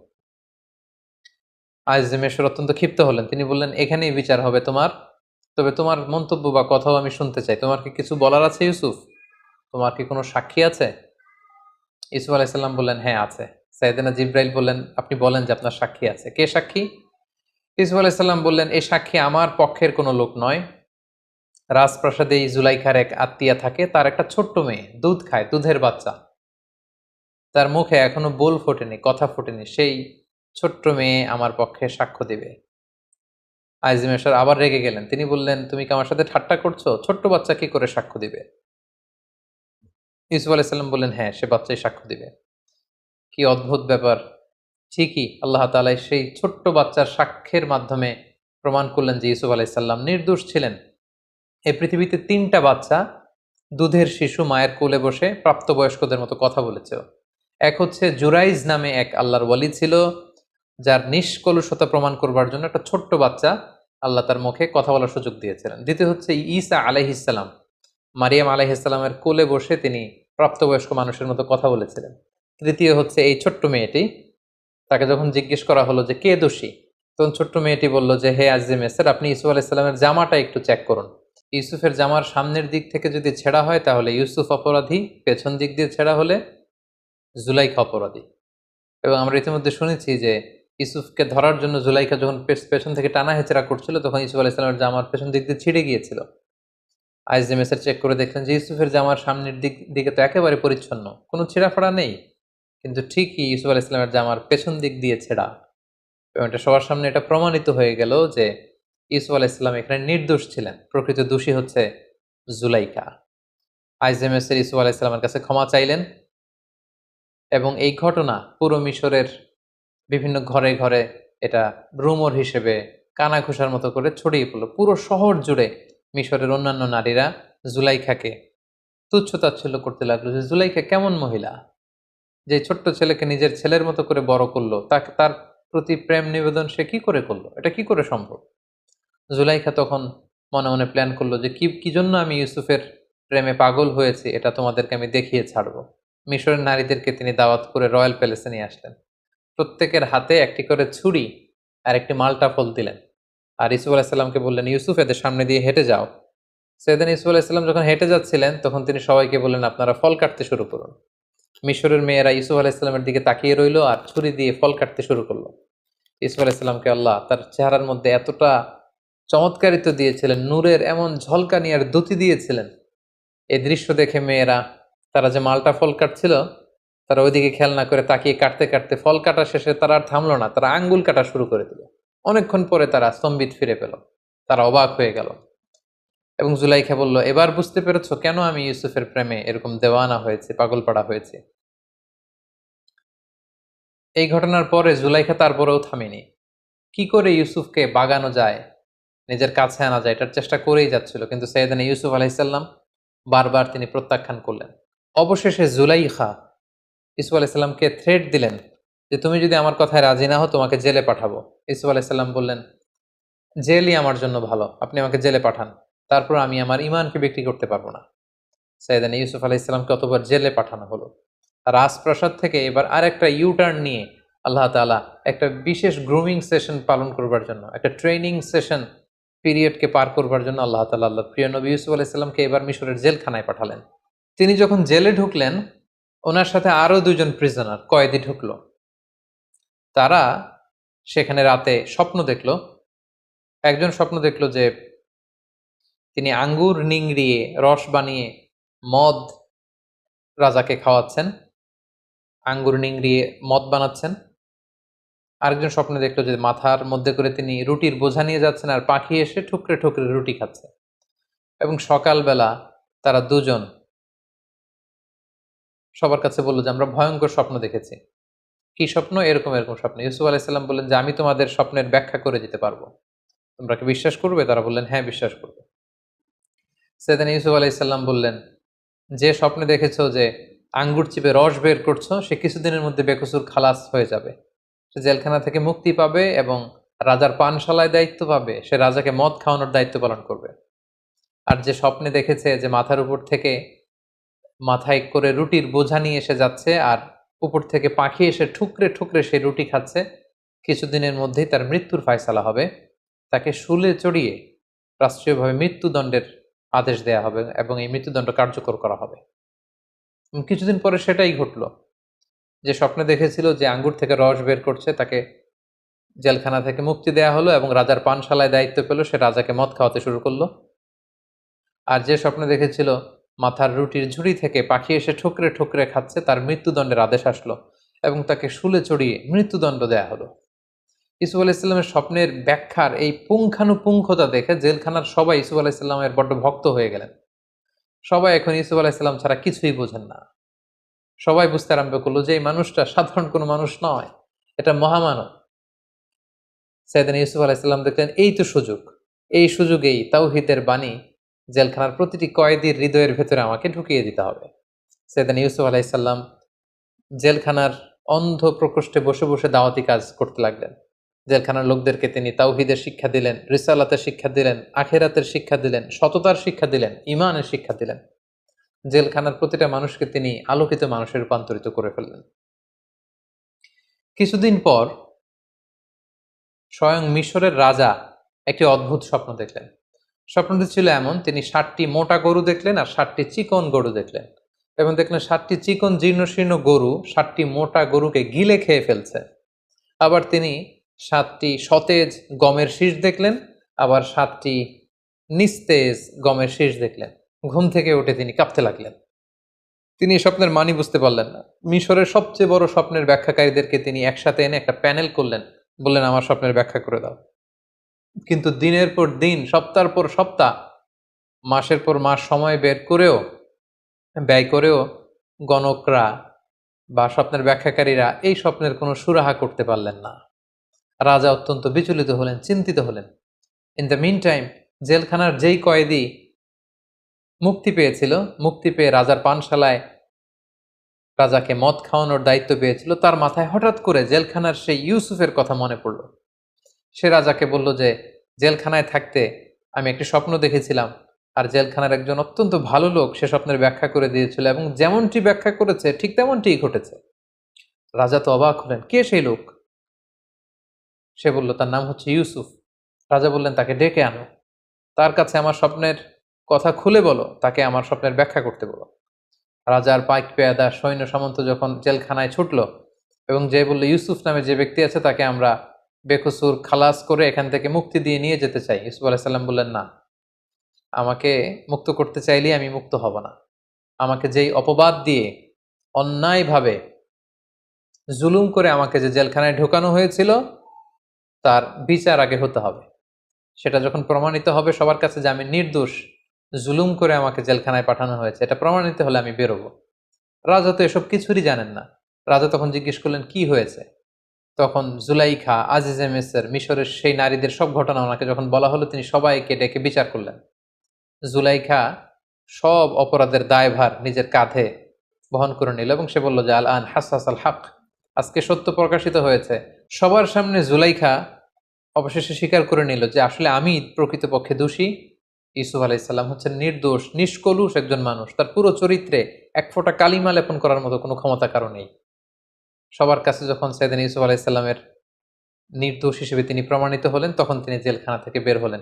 আইজ মেশর অত্যন্ত ক্ষিপ্ত হলেন। তিনি বললেন, এখানেই বিচার হবে তোমার, তবে তোমার মন্তব্য বা কথাও আমি শুনতে চাই। তোমার কি কিছু বলার আছে ইউসুফ? তোমার কি কোনো সাক্ষী আছে? ইউসুফ আলাইসাল্লাম বললেন, হ্যাঁ আছে। সাইয়েদনা জিব্রাইল বললেন, আপনি বলেন যে আপনার সাক্ষী আছে। কে সাক্ষী? ইউসুফ আলাইসাল্লাম বললেন, এই সাক্ষী আমার পক্ষের কোনো লোক নয়। রাজপ্রাসাদে এই জুলাইখার এক আত্মীয়া থাকে, তার একটা ছোট্ট মেয়ে দুধ খায়, দুধের বাচ্চা, তার মুখে এখনো বোল ফোটেনি, কথা ফোটেনি, সেই ছোট্ট মেয়ে আমার পক্ষে সাক্ষ্য দিবে। আইজিমেশর আবার রেগে গেলেন। তিনি বললেন, তুমি কি আমার সাথে ঠাট্টা করছো? ছোট্ট বাচ্চা কি করে সাক্ষ্য দিবে? ইউসুফ আলাইসাল্লাম বললেন, হ্যাঁ সে বাচ্চাই সাক্ষ্য দিবে। কি অদ্ভুত ব্যাপার! ঠিকই আল্লাহ তাআলা সেই ছোট্ট বাচ্চার সাক্ষ্যের মাধ্যমে প্রমাণ করলেন যে ইউসুফ আলাইসাল্লাম নির্দোষ ছিলেন। এই পৃথিবীতে ৩টা বাচ্চা দুধের শিশু মায়ের কোলে বসে প্রাপ্তবয়স্কদের মতো কথা বলেছে। এক হচ্ছে জুরাইজ নামে এক আল্লাহর ওয়ালি ছিল, যার নিষ্কলুষতা প্রমাণ করবার জন্য একটা ছোট্ট বাচ্চা আল্লাহ তার মুখে কথা বলার সুযোগ দিয়েছিলেন। দ্বিতীয় হচ্ছে ঈসা আলাইহিসসালাম, মারিয়াম আলাইহিসসালামের কোলে বসে তিনি প্রাপ্তবয়স্ক মানুষের মতো কথা বলেছিলেন। তৃতীয় হচ্ছে এই ছোট্ট মেয়েটি, তাকে যখন জিজ্ঞেস করা হলো যে কে দোষী, তখন ছোট্ট মেয়েটি বলল যে হে আজিজে মেসের, আপনি ইউসুফ আলাইসাল্লামের জামাটা একটু চেক করুন। ইউসুফের জামার সামনের দিক থেকে যদি ছেঁড়া হয় তাহলে ইউসুফ অপরাধী, পেছন দিক দিয়ে ছেঁড়া হলে জুলাইখা অপরাধী। এবং আমরা ইতিমধ্যে শুনেছি যে ইউসুফকে ধরার জন্য জুলাইখা যখন পেছন থেকে টানা হেচড়া করছিল, তখন ইউসুফ আলাইসাল্লামের জামার পেছন দিক দিয়ে ছিঁড়ে গিয়েছিল। আইজি মেসের চেক করে দেখলেন যে ইউসুফের জামার সামনের দিকে তো একেবারে পরিচ্ছন্ন, কোনো ছেঁড়াফাড়া নেই, কিন্তু ঠিকই ইউসুফ আলাইসাল্লামের জামার পেছন দিক দিয়ে ছেঁড়া। এবং এটা সবার সামনে এটা প্রমাণিত হয়ে গেল যে ইউসুফ আলাইসাল্লাম এখানে নির্দোষ ছিলেন, প্রকৃত দোষী হচ্ছে জুলাইখা। আইজেমেসের ইউসুফ আলাইসাল্লামের কাছে ক্ষমা চাইলেন এবং এই ঘটনা পুরো মিশরের বিভিন্ন ঘরে ঘরে এটা রুমর হিসেবে কানাঘুষার মতো করে ছড়িয়ে পড়ল। পুরো শহর জুড়ে মিশরের অন্যান্য নারীরা জুলাইখাকে তুচ্ছ-তাচ্ছিল্য করতে লাগলো যে জুলাইখা কেমন মহিলা, যে ছোট্ট ছেলেকে নিজের ছেলের মতো করে বড় করলো, তাকে তার প্রতি প্রেম নিবেদন সে কি করে করলো, এটা কি করে সম্ভব? জুলাইখা তখন মনে মনে প্ল্যান করলো যে কি জন্য আমি ইউসুফের প্রেমে পাগল হয়েছি এটা তোমাদেরকে আমি দেখিয়ে ছাড়বো। মিশরের নারীদেরকে তিনি দাওয়াত করে রয়্যাল প্যালেসে নিয়ে আসলেন। প্রত্যেকের হাতে একটি করে ছুরি আর একটি মাল্টা ফল দিলেন, আর ইউসুফ আলাহিসাল্লামকে বললেন, ইউসুফ এদের সামনে দিয়ে হেঁটে যাও। সেদিন ইউসুফ আলাহিসাল্লাম যখন হেঁটে যাচ্ছিলেন তখন তিনি সবাইকে বললেন, আপনারা ফল কাটতে শুরু করুন। মিশরের মেয়েরা ইউসুফ আলাহিসাল্লামের দিকে তাকিয়ে রইল আর ছুরি দিয়ে ফল কাটতে শুরু করলো। ইউসুফ আলাহিসাল্লামকে আল্লাহ তার চেহারার মধ্যে এতটা চমৎকারিত্ব দিয়েছিলেন, নূরের এমন ঝলকানি আর দ্যুতি দিয়েছিলেন, এই দৃশ্য দেখে মেয়েরা, তারা যে মালটা ফল কাটছিল, তারা ওইদিকে খেয়াল না করে তাকিয়ে কাটতে কাটতে ফল কাটা শেষে তারা আর থামলো না, তারা আঙ্গুল কাটা শুরু করে দিল। অনেকক্ষণ পরে তারা স্তম্ভিত ফিরে পেল, তারা অবাক হয়ে গেল এবং জুলাইখা বলল, এবার বুঝতে পেরেছ কেন আমি ইউসুফের প্রেমে এরকম দেওয়ানা হয়েছে, পাগল পাড়া হয়েছে। এই ঘটনার পরে জুলাইখা তারপরেও থামেনি। কি করে ইউসুফকে বাগানো যায়, নিজের কাছে আনা যায়, এটার চেষ্টা করেই যাচ্ছিল, কিন্তু সৈয়দনা ইউসুফ আলাইসাল্লাম বারবার তিনি প্রত্যাখ্যান করলেন। অবশেষে জুলাইখা ইউসুফ আলাইসাল্লামকে থ্রেট দিলেন যে তুমি যদি আমার কথায় রাজি না হও তোমাকে জেলে পাঠাবো। ইউসুফ আলাইসাল্লাম বললেন, জেলই আমার জন্য ভালো, আপনি আমাকে জেলে পাঠান, তারপর আমি আমার ইমানকে বিক্রি করতে পারবো না। সৈয়দনা ইউসুফ আলাইসাল্লামকে অতবার জেলে পাঠানো হলো। রাজপ্রাসাদ থেকে এবার আরেকটা ইউটার্ন নিয়ে আল্লাহ তাআলা একটা বিশেষ গ্রুমিং সেশন পালন করবার জন্য, একটা ট্রেনিং সেশন পিরিয়ডকে পার করবার জন্য আল্লাহ তাআলা আল্লাহর প্রিয় নবী ইউসুফ আলাইসাল্লামকে এবার মিশরের জেলখানায় পাঠালেন। তিনি যখন জেলে ঢুকলেন, ওনার সাথে আরো 2জন প্রিজনার কয়েদি ঢুকলো। তারা সেখানে রাতে স্বপ্ন দেখলো। একজন স্বপ্ন দেখলো যে তিনি আঙ্গুর নিংড়িয়ে রস বানিয়ে মদ রাজাকে খাওয়াচ্ছেন, আঙ্গুর নিংড়িয়ে মদ বানাচ্ছেন। আরেকজন স্বপ্নে দেখলো যে মাথার মধ্যে করে তিনি রুটির বোঝা নিয়ে যাচ্ছেন আর পাখি এসে ঠুকরে ঠুকরে রুটি খাচ্ছে। এবং সকালবেলা তারা দুজন সবার কাছে বললো যে আমরা ভয়ঙ্কর স্বপ্ন দেখেছি। কি স্বপ্ন? এরকম এরকম স্বপ্ন। ইউসুফ আলাইসাল্লাম বললেন যে আমি তোমাদের স্বপ্নের ব্যাখ্যা করে দিতে পারবো, তোমরা কি বিশ্বাস করবে? তারা বললেন হ্যাঁ বিশ্বাস করবে। সাইয়েদনা ইউসুফ আলাইহিসসালাম বললেন, যে স্বপ্নে দেখেছো যে আঙ্গুর চিপে রস বের করছো, সে কিছুদিনের মধ্যে বেকসুর খালাস হয়ে যাবে, সে জেলখানা থেকে মুক্তি পাবে এবং রাজার পানশালায় দায়িত্ব পাবে, সে রাজাকে মদ খাওয়ানোর দায়িত্ব পালন করবে। আর যে স্বপ্নে দেখেছে যে মাথার উপর থেকে মাথায় করে রুটির বোঝা নিয়ে এসে যাচ্ছে আর উপর থেকে পাখি এসে ঠুকরে ঠুকরে সেই রুটি খাচ্ছে, কিছুদিনের মধ্যেই তার মৃত্যুর ফায়সালা হবে, তাকে শুলে চড়িয়ে রাষ্ট্রীয়ভাবে মৃত্যুদণ্ডের আদেশ দেয়া হবে এবং এই মৃত্যুদণ্ড কার্যকর করা হবে। কিছুদিন পরে সেটাই ঘটল। যে স্বপ্নে দেখেছিল যে আঙ্গুর থেকে রস বের করছে, তাকে জেলখানা থেকে মুক্তি দেয়া হলো এবং রাজার পানশালায় দায়িত্ব পেল, সে রাজাকে মদ খাওয়াতে শুরু করলো। আর যে স্বপ্নে দেখেছিল মাথার রুটির ঝুড়ি থেকে পাখি এসে ঠুকরে ঠুকরে খাচ্ছে, তার মৃত্যুদণ্ডের আদেশ আসলো এবং তাকে শুলে চড়িয়ে মৃত্যুদণ্ড দেয়া হলো। ইউসুফ আলাইহিসসালামের স্বপ্নের ব্যাখ্যার এই পুঙ্খানুপুঙ্খতা দেখে জেলখানার সবাই ইউসুফ আলাইহিসসালামের বড্ড ভক্ত হয়ে গেলেন। সবাই এখন ইউসুফ আলাইহিসসালাম ছাড়া কিছুই বোঝেন না। সবাই বুঝতে আরম্ভ করলো যে এই মানুষটা সাধারণ কোনো মানুষ নয়, এটা মহামানব। সাইয়েদনা ইউসুফ আলাইহিসসালাম দেখলেন এই তো সুযোগ, এই সুযোগেই তাওহীদের বাণী জেলখানার প্রতিটি কয়েদির হৃদয়ের ভেতরে আমাকে ঢুকিয়ে দিতে হবে। সাইয়েদনা ইউসুফ আলাইহিসসালাম জেলখানার অন্ধ প্রকোষ্ঠে বসে বসে দাওয়াতি কাজ করতে লাগলেন। জেলখানার লোকদেরকে তিনি তাওহীদের শিক্ষা দিলেন, রিসালাতের শিক্ষা দিলেন, আখিরাতের শিক্ষা দিলেন, সততার শিক্ষা দিলেন, ঈমানের শিক্ষা দিলেন। জেলখানার প্রতিটা মানুষকে তিনি আলোকিত মানুষে রূপান্তরিত করে ফেললেন। কিছুদিন পর স্বয়ং মিশরের রাজা একটি অদ্ভুত স্বপ্ন দেখলেন। স্বপ্নটি ছিল এমন, তিনি ৭টি মোটা গরু দেখলেন আর ৭টি চিকন গরু দেখলেন এবং দেখলেন ৭টি চিকন জীর্ণশীর্ণ গরু ৭টি মোটা গরুকে গিলে খেয়ে ফেলছে। আবার তিনি ৭টি সতেজ গমের শীষ দেখলেন, আবার ৭টি নিস্তেজ গমের শীষ দেখলেন। ঘুম থেকে উঠে তিনি কাঁপতে লাগলেন। তিনি এই স্বপ্নের মানি বুঝতে পারলেন না। মিশরের সবচেয়ে বড় স্বপ্নের ব্যাখ্যাকারীদেরকে তিনি একসাথে এনে একটা প্যানেল করলেন, বললেন আমার স্বপ্নের ব্যাখ্যা করে দাও। কিন্তু দিনের পর দিন, সপ্তাহের পর সপ্তাহ, মাসের পর মাস সময় বের করেও ব্যয় করেও গণকরা বা স্বপ্নের ব্যাখ্যাকারীরা এই স্বপ্নের কোনো সুরাহা করতে পারলেন না। রাজা অত্যন্ত বিচলিত হলেন, চিন্তিত হলেন। ইন দ্য মিন টাইম জেলখানার যেই কয়েদি মুক্তি পেয়েছিল, মুক্তি পেয়ে রাজার পানশালায় রাজাকে মদ খাওয়ানোর দায়িত্ব পেয়েছিল, তার মাথায় হঠাৎ করে জেলখানার সেই ইউসুফের কথা মনে পড়ল। সে রাজাকে বলল যে জেলখানায় থাকতে আমি একটি স্বপ্ন দেখেছিলাম, আর জেলখানার একজন অত্যন্ত ভালো লোক সে স্বপ্নের ব্যাখ্যা করে দিয়েছিল এবং যেমনটি ব্যাখ্যা করেছে ঠিক তেমনটিই ঘটেছে। রাজা তো অবাক হলেন, কে সেই লোক? সে বলল তার নাম হচ্ছে ইউসুফ। রাজা বললেন তাকে ডেকে আনো, তার কাছে আমার স্বপ্নের কথা খুলে বলো, তাকে আমার স্বপ্নের ব্যাখ্যা করতে বলো। রাজার পাইক পেয়াদা সৈন্য সামন্ত যখন জেলখানায় ছুটল এবং যে বলল ইউসুফ নামে যে ব্যক্তি আছে তাকে আমরা বেকসুর খালাস করে এখান থেকে মুক্তি দিয়ে নিয়ে যেতে চাই। ইউসুফ আলাইহিসসালাম বললেন না, আমাকে মুক্ত করতে চাইলেই আমি মুক্ত হব না। আমাকে যেই অপবাদ দিয়ে অন্যায়ভাবে জুলুম করে আমাকে যে জেলখানায় ঢোকানো হয়েছিল তার বিচার আগে হতে হবে। সেটা যখন প্রমাণিত হবে সবার কাছে যে আমি নির্দোষ, জুলুম করে আমাকে জেলখানায় পাঠানো হয়েছে, এটা প্রমাণিত হলে আমি বেরোবো। রাজা তো এসব কিছুরই জানেন না। রাজা তখন জিজ্ঞেস করলেন কি হয়েছে। তখন জুলাইখা, আজিজে মিসর, মিশরের সেই নারীদের সব ঘটনা ওনাকে যখন বলা হলো, তিনি সবাইকে ডেকে বিচার করলেন। জুলাইখা সব অপরাধের দায়ভার নিজের কাঁধে বহন করে নিল এবং সে বলল যে আল আন হাসাস আল হক, আজকে সত্য প্রকাশিত হয়েছে। সবার সামনে জুলাইখা অবশেষে স্বীকার করে নিল যে আসলে আমি প্রকৃতপক্ষে দোষী। ইউসুফ আলাইহিসসালাম হচ্ছেন নির্দোষ, নিষ্কলুষ একজন মানুষ, তার পুরো চরিত্রে এক ফোঁটা কালিমা লেপন করার মতো কোনো ক্ষমতা কারো নেই। সবার কাছে যখন সাইয়েদনা ইউসুফ আলাইহিসসালামের নির্দোষ হিসেবে তিনি প্রমাণিত হলেন, তখন তিনি জেলখানা থেকে বের হলেন।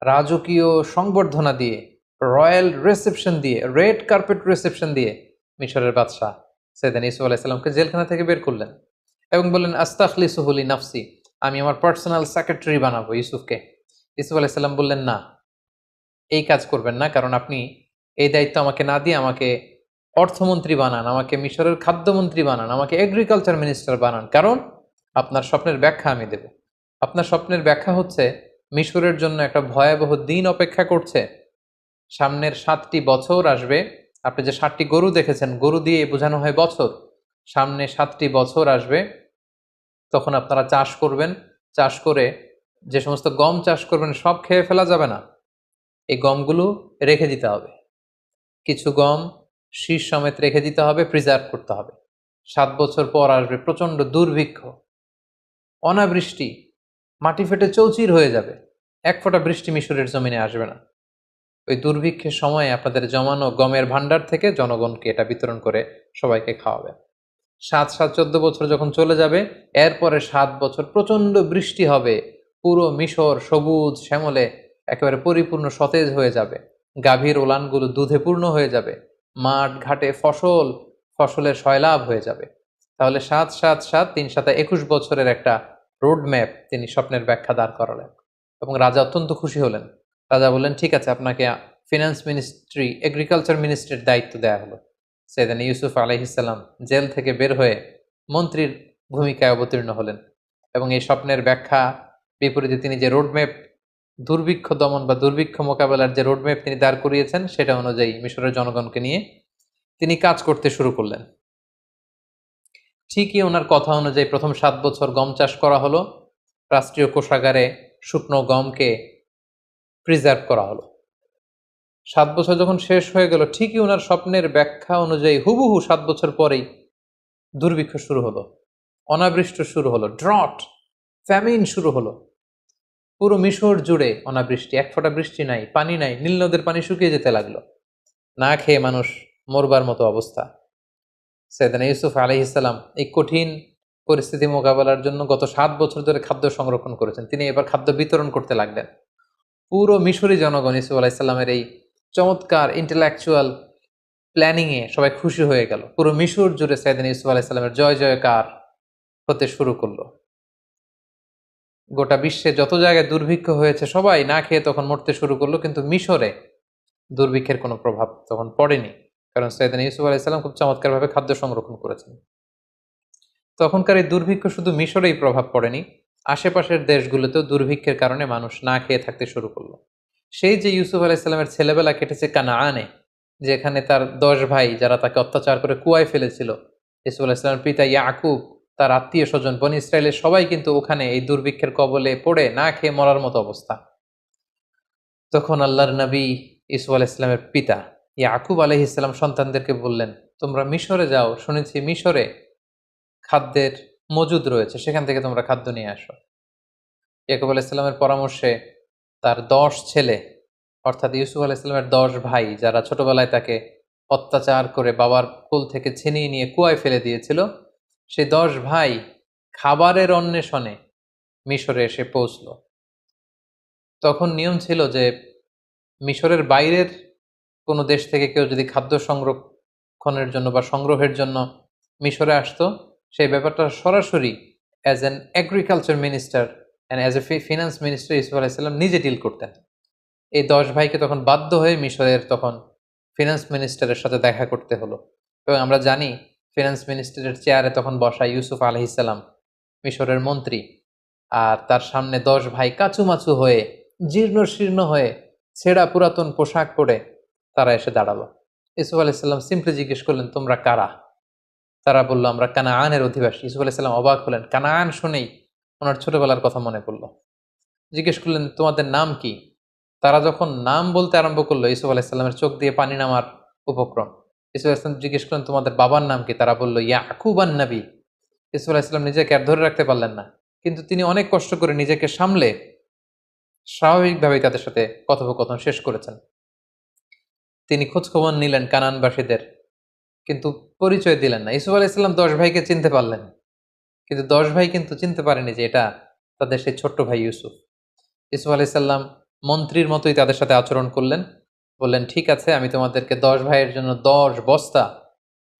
রাজকীয় সংবর্ধনা দিয়ে, রয়্যাল রিসেপশন দিয়ে, রেড কার্পেট রিসেপশন দিয়ে মিশরের বাদশাহ সাইয়েদনা ইউসুফ আলাইহিসসালামকে জেলখানা থেকে বের করলেন এবং বললেন আস্তাখলিসুহু লিনাফসি, আমি আমার পার্সোনাল সেক্রেটারি বানাবো ইউসুফকে। ইউসুফ আলাইহিসসালাম বললেন না, এই কাজ করবেন না, কারণ আপনি এই দায়িত্ব আমাকে না দিয়ে আমাকে অর্থমন্ত্রী বানান, আমাকে মিশরের খাদ্যমন্ত্রী বানান, আমাকে এগ্রিকালচার মিনিস্টার বানান, কারণ আপনার স্বপ্নের ব্যাখ্যা আমি দেব। আপনার স্বপ্নের ব্যাখ্যা হচ্ছে মিশরের জন্য একটা ভয়াবহ দিন অপেক্ষা করছে। সামনের 7টি বছর আসবে। আপনি যে 7টি গরু দেখেছেন, গরু দিয়ে বোঝানো হয় বছর। সামনে 7টি বছর আসবে, তখন আপনারা চাষ করবেন, চাষ করে যে সমস্ত গম চাষ করবেন সব খেয়ে ফেলা যাবে না। এই গমগুলো রেখে দিতে হবে। কিছু গম শীষ সমেত রেখে দিতে হবে, প্রিজার্ভ করতে হবে। 7 বছর পর আসবে প্রচণ্ড দুর্ভিক্ষ, অনাবৃষ্টি, মাটি ফেটে চৌচির হয়ে যাবে, এক ফোঁটা বৃষ্টি মিশরের জমিনে আসবে না। ওই দুর্ভিক্ষের সময়ে আপনাদের জমানো গমের ভান্ডার থেকে জনগণকে এটা বিতরণ করে সবাইকে খাওয়াবে। 14 বছর যখন চলে যাবে, এরপরে 7 বছর প্রচণ্ড বৃষ্টি হবে, পুরো মিশর সবুজ শ্যামলে একেবারে পরিপূর্ণ সতেজ হয়ে যাবে, গাভীর ওলানগুলো দুধে পূর্ণ হয়ে যাবে, মাঠ ঘাটে ফসলের সয়লাভ হয়ে যাবে। তাহলে 7 7 7 3 7 21 বছরের একটা রোড ম্যাপ তিনি স্বপ্নের ব্যাখ্যা দাঁড় করালেন এবং রাজা অত্যন্ত খুশি হলেন। রাজা বললেন, ঠিক আছে, আপনাকে ফিনান্স মিনিস্ট্রি, এগ্রিকালচার মিনিস্ট্রির দায়িত্ব দেওয়া হলো। সাইয়েদনা ইউসুফ আলাইহিসসালাম জেল থেকে বের হয়ে মন্ত্রীর ভূমিকায় অবতীর্ণ হলেন এবং এই স্বপ্নের ব্যাখ্যা বিপরীতে তিনি যে রোডম্যাপ, দুর্ভিক্ষ দমন বা দুর্ভিক্ষ মোকাবেলার যে রোডম্যাপ তিনি দাঁড় করিয়েছেন, সেটা অনুযায়ী মিশরের জনগণকে নিয়ে তিনি কাজ করতে শুরু করলেন। ঠিকই ওনার কথা অনুযায়ী প্রথম 7 বছর গম চাষ করা হলো, রাষ্ট্রীয় কোষাগারে শুকনো গমকে প্রিজার্ভ করা হলো। 7 বছর যখন শেষ হয়ে গেল, ঠিকই ওনার স্বপ্নের ব্যাখ্যা অনুযায়ী হুবহু 7 বছর পরেই দুর্ভিক্ষ শুরু হলো, অনাবৃষ্টি শুরু হলো, ড্রট, ফ্যামিন শুরু হলো। পুরো মিশর জুড়ে অনাবৃষ্টি, এক ফোঁটা বৃষ্টি নাই, পানি নাই, নীল নদের পানি শুকিয়ে যেতে লাগলো, না খেয়ে মানুষ মরবার মতো অবস্থা। সাইয়েদনা ইউসুফ আলাইহিসসালাম এই কঠিন পরিস্থিতি মোকাবেলার জন্য গত 7 বছর ধরে খাদ্য সংরক্ষণ করেছেন। তিনি এবার খাদ্য বিতরণ করতে লাগলেন। পুরো মিশরি জনগণ ইউসুফ আলাইহিসসালামের এই চমৎকার ইন্টেলেকচুয়াল প্ল্যানিংয়ে সবাই খুশি হয়ে গেল। পুরো মিশর জুড়ে সাইয়েদনা ইউসুফ আলাইহিসসালামের জয় জয়কার হতে শুরু করলো। গোটা বিশ্বে যত জায়গায় দুর্ভিক্ষ হয়েছে সবাই না খেয়ে তখন মরতে শুরু করলো, কিন্তু মিশরে দুর্ভিক্ষের কোনো প্রভাব তখন পড়েনি, কারণ সাইয়েদনা ইউসুফ আলাইহিসসালাম খুব চমৎকারভাবে খাদ্য সংরক্ষণ করেছেন। তখনকার এই দুর্ভিক্ষ শুধু মিশরেই প্রভাব পড়েনি, আশেপাশের দেশগুলোতেও দুর্ভিক্ষের কারণে মানুষ না খেয়ে থাকতে শুরু করলো। সেই যে ইউসুফ আলাইহিসসালামের ছেলেবেলা কেটেছে কানাআনে, যেখানে তার 10 ভাই যারা তাকে অত্যাচার করে কুয়ায় ফেলেছিল, ইউসুফ আলাইহিসসালামের পিতা ইয়াকুব, তার আত্মীয় স্বজন বনী ইসরায়েলের সবাই কিন্তু ওখানে এই দুর্ভিক্ষের কবলে পড়ে না খেয়ে মরার মতো অবস্থা। তখন আল্লাহর নবী ইউসুফ আলাইহিসসালামের পিতা ইয়াকুব আলাইহিসসালাম সন্তানদেরকে বললেন, তোমরা মিশরে যাও, শুনেছি মিশরে খাদ্যের মজুদ রয়েছে, সেখান থেকে তোমরা খাদ্য নিয়ে আসো। ইয়াকুব আলাইহিসসালামের পরামর্শে তার 10 ছেলে, অর্থাৎ ইউসুফ আলাইহিসসালামের 10 ভাই, যারা ছোটবেলায় তাকে অত্যাচার করে বাবার কোল থেকে ছিনিয়ে নিয়ে কুয়ায় ফেলে দিয়েছিল, সেই 10 ভাই খাবারের অন্বেষণে মিশরে এসে পৌঁছল। তখন নিয়ম ছিল যে মিশরের বাইরের কোনো দেশ থেকে কেউ যদি খাদ্য সংরক্ষণের জন্য বা সংগ্রহের জন্য মিশরে আসতো, সেই ব্যাপারটা সরাসরি as an agriculture minister and as a finance minister Yusuf আলাইহিসসালাম নিজে ডিল করতেন। এই 10 ভাইকে তখন বাধ্য হয়ে মিশরের তখন ফিনান্স মিনিস্টারের সাথে দেখা করতে হলো। এবং আমরা জানি ফিনান্স মিনিস্টারের চেয়ারে তখন বসা ইউসুফ আলাইহিসসালাম, মিশরের মন্ত্রী, আর তার সামনে 10 ভাই কাচুমাচু হয়ে, জীর্ণ শীর্ণ হয়ে, ছেঁড়া পুরাতন পোশাক পরে তারা এসে দাঁড়ালো। ইউসুফ আলাইহিসসালাম সিম্পলি জিজ্ঞেস করলেন, তোমরা কারা? তারা বলল, আমরা কানাআনের অধিবাসী। ইউসুফ আলাইহিসসালাম অবাক হলেন, কানাআন শুনেই ওনার ছোটবেলার কথা মনে পড়ল। জিজ্ঞেস করলেন, তোমাদের নাম কি? তারা যখন নাম বলতে আরম্ভ করলো, ইউসুফ আলাইহিসসালামের চোখ দিয়ে পানি নামার উপক্রম। ইউসুফ আলাইহিসসালাম জিজ্ঞেস করলেন, তোমাদের বাবার নাম কি? তারা বলল, ইয়াকুব আন-নবী। ইউসুফ আলাইহিসসালাম নিজেকে আর ধরে রাখতে পারলেন না, কিন্তু তিনি অনেক কষ্ট করে নিজেকে সামলে স্বাভাবিকভাবেই তাদের সাথে কথোপকথন শেষ করেছেন। তিনি খোঁজখবর নিলেন কানানবাসীদের, কিন্তু পরিচয় দিলেন না। ইউসুফ আলাইহিসসালাম 10 ভাইকে চিনতে পারলেন, কিন্তু 10 ভাই কিন্তু চিনতে পারেনি যে এটা তাদের সেই ছোট্ট ভাই ইউসুফ। ইউসুফ আলাইহিসসালাম মন্ত্রীর মতোই তাদের সাথে আচরণ করলেন, বললেন, ঠিক আছে, আমি তোমাদেরকে 10 ভাইয়ের জন্য 10 বস্তা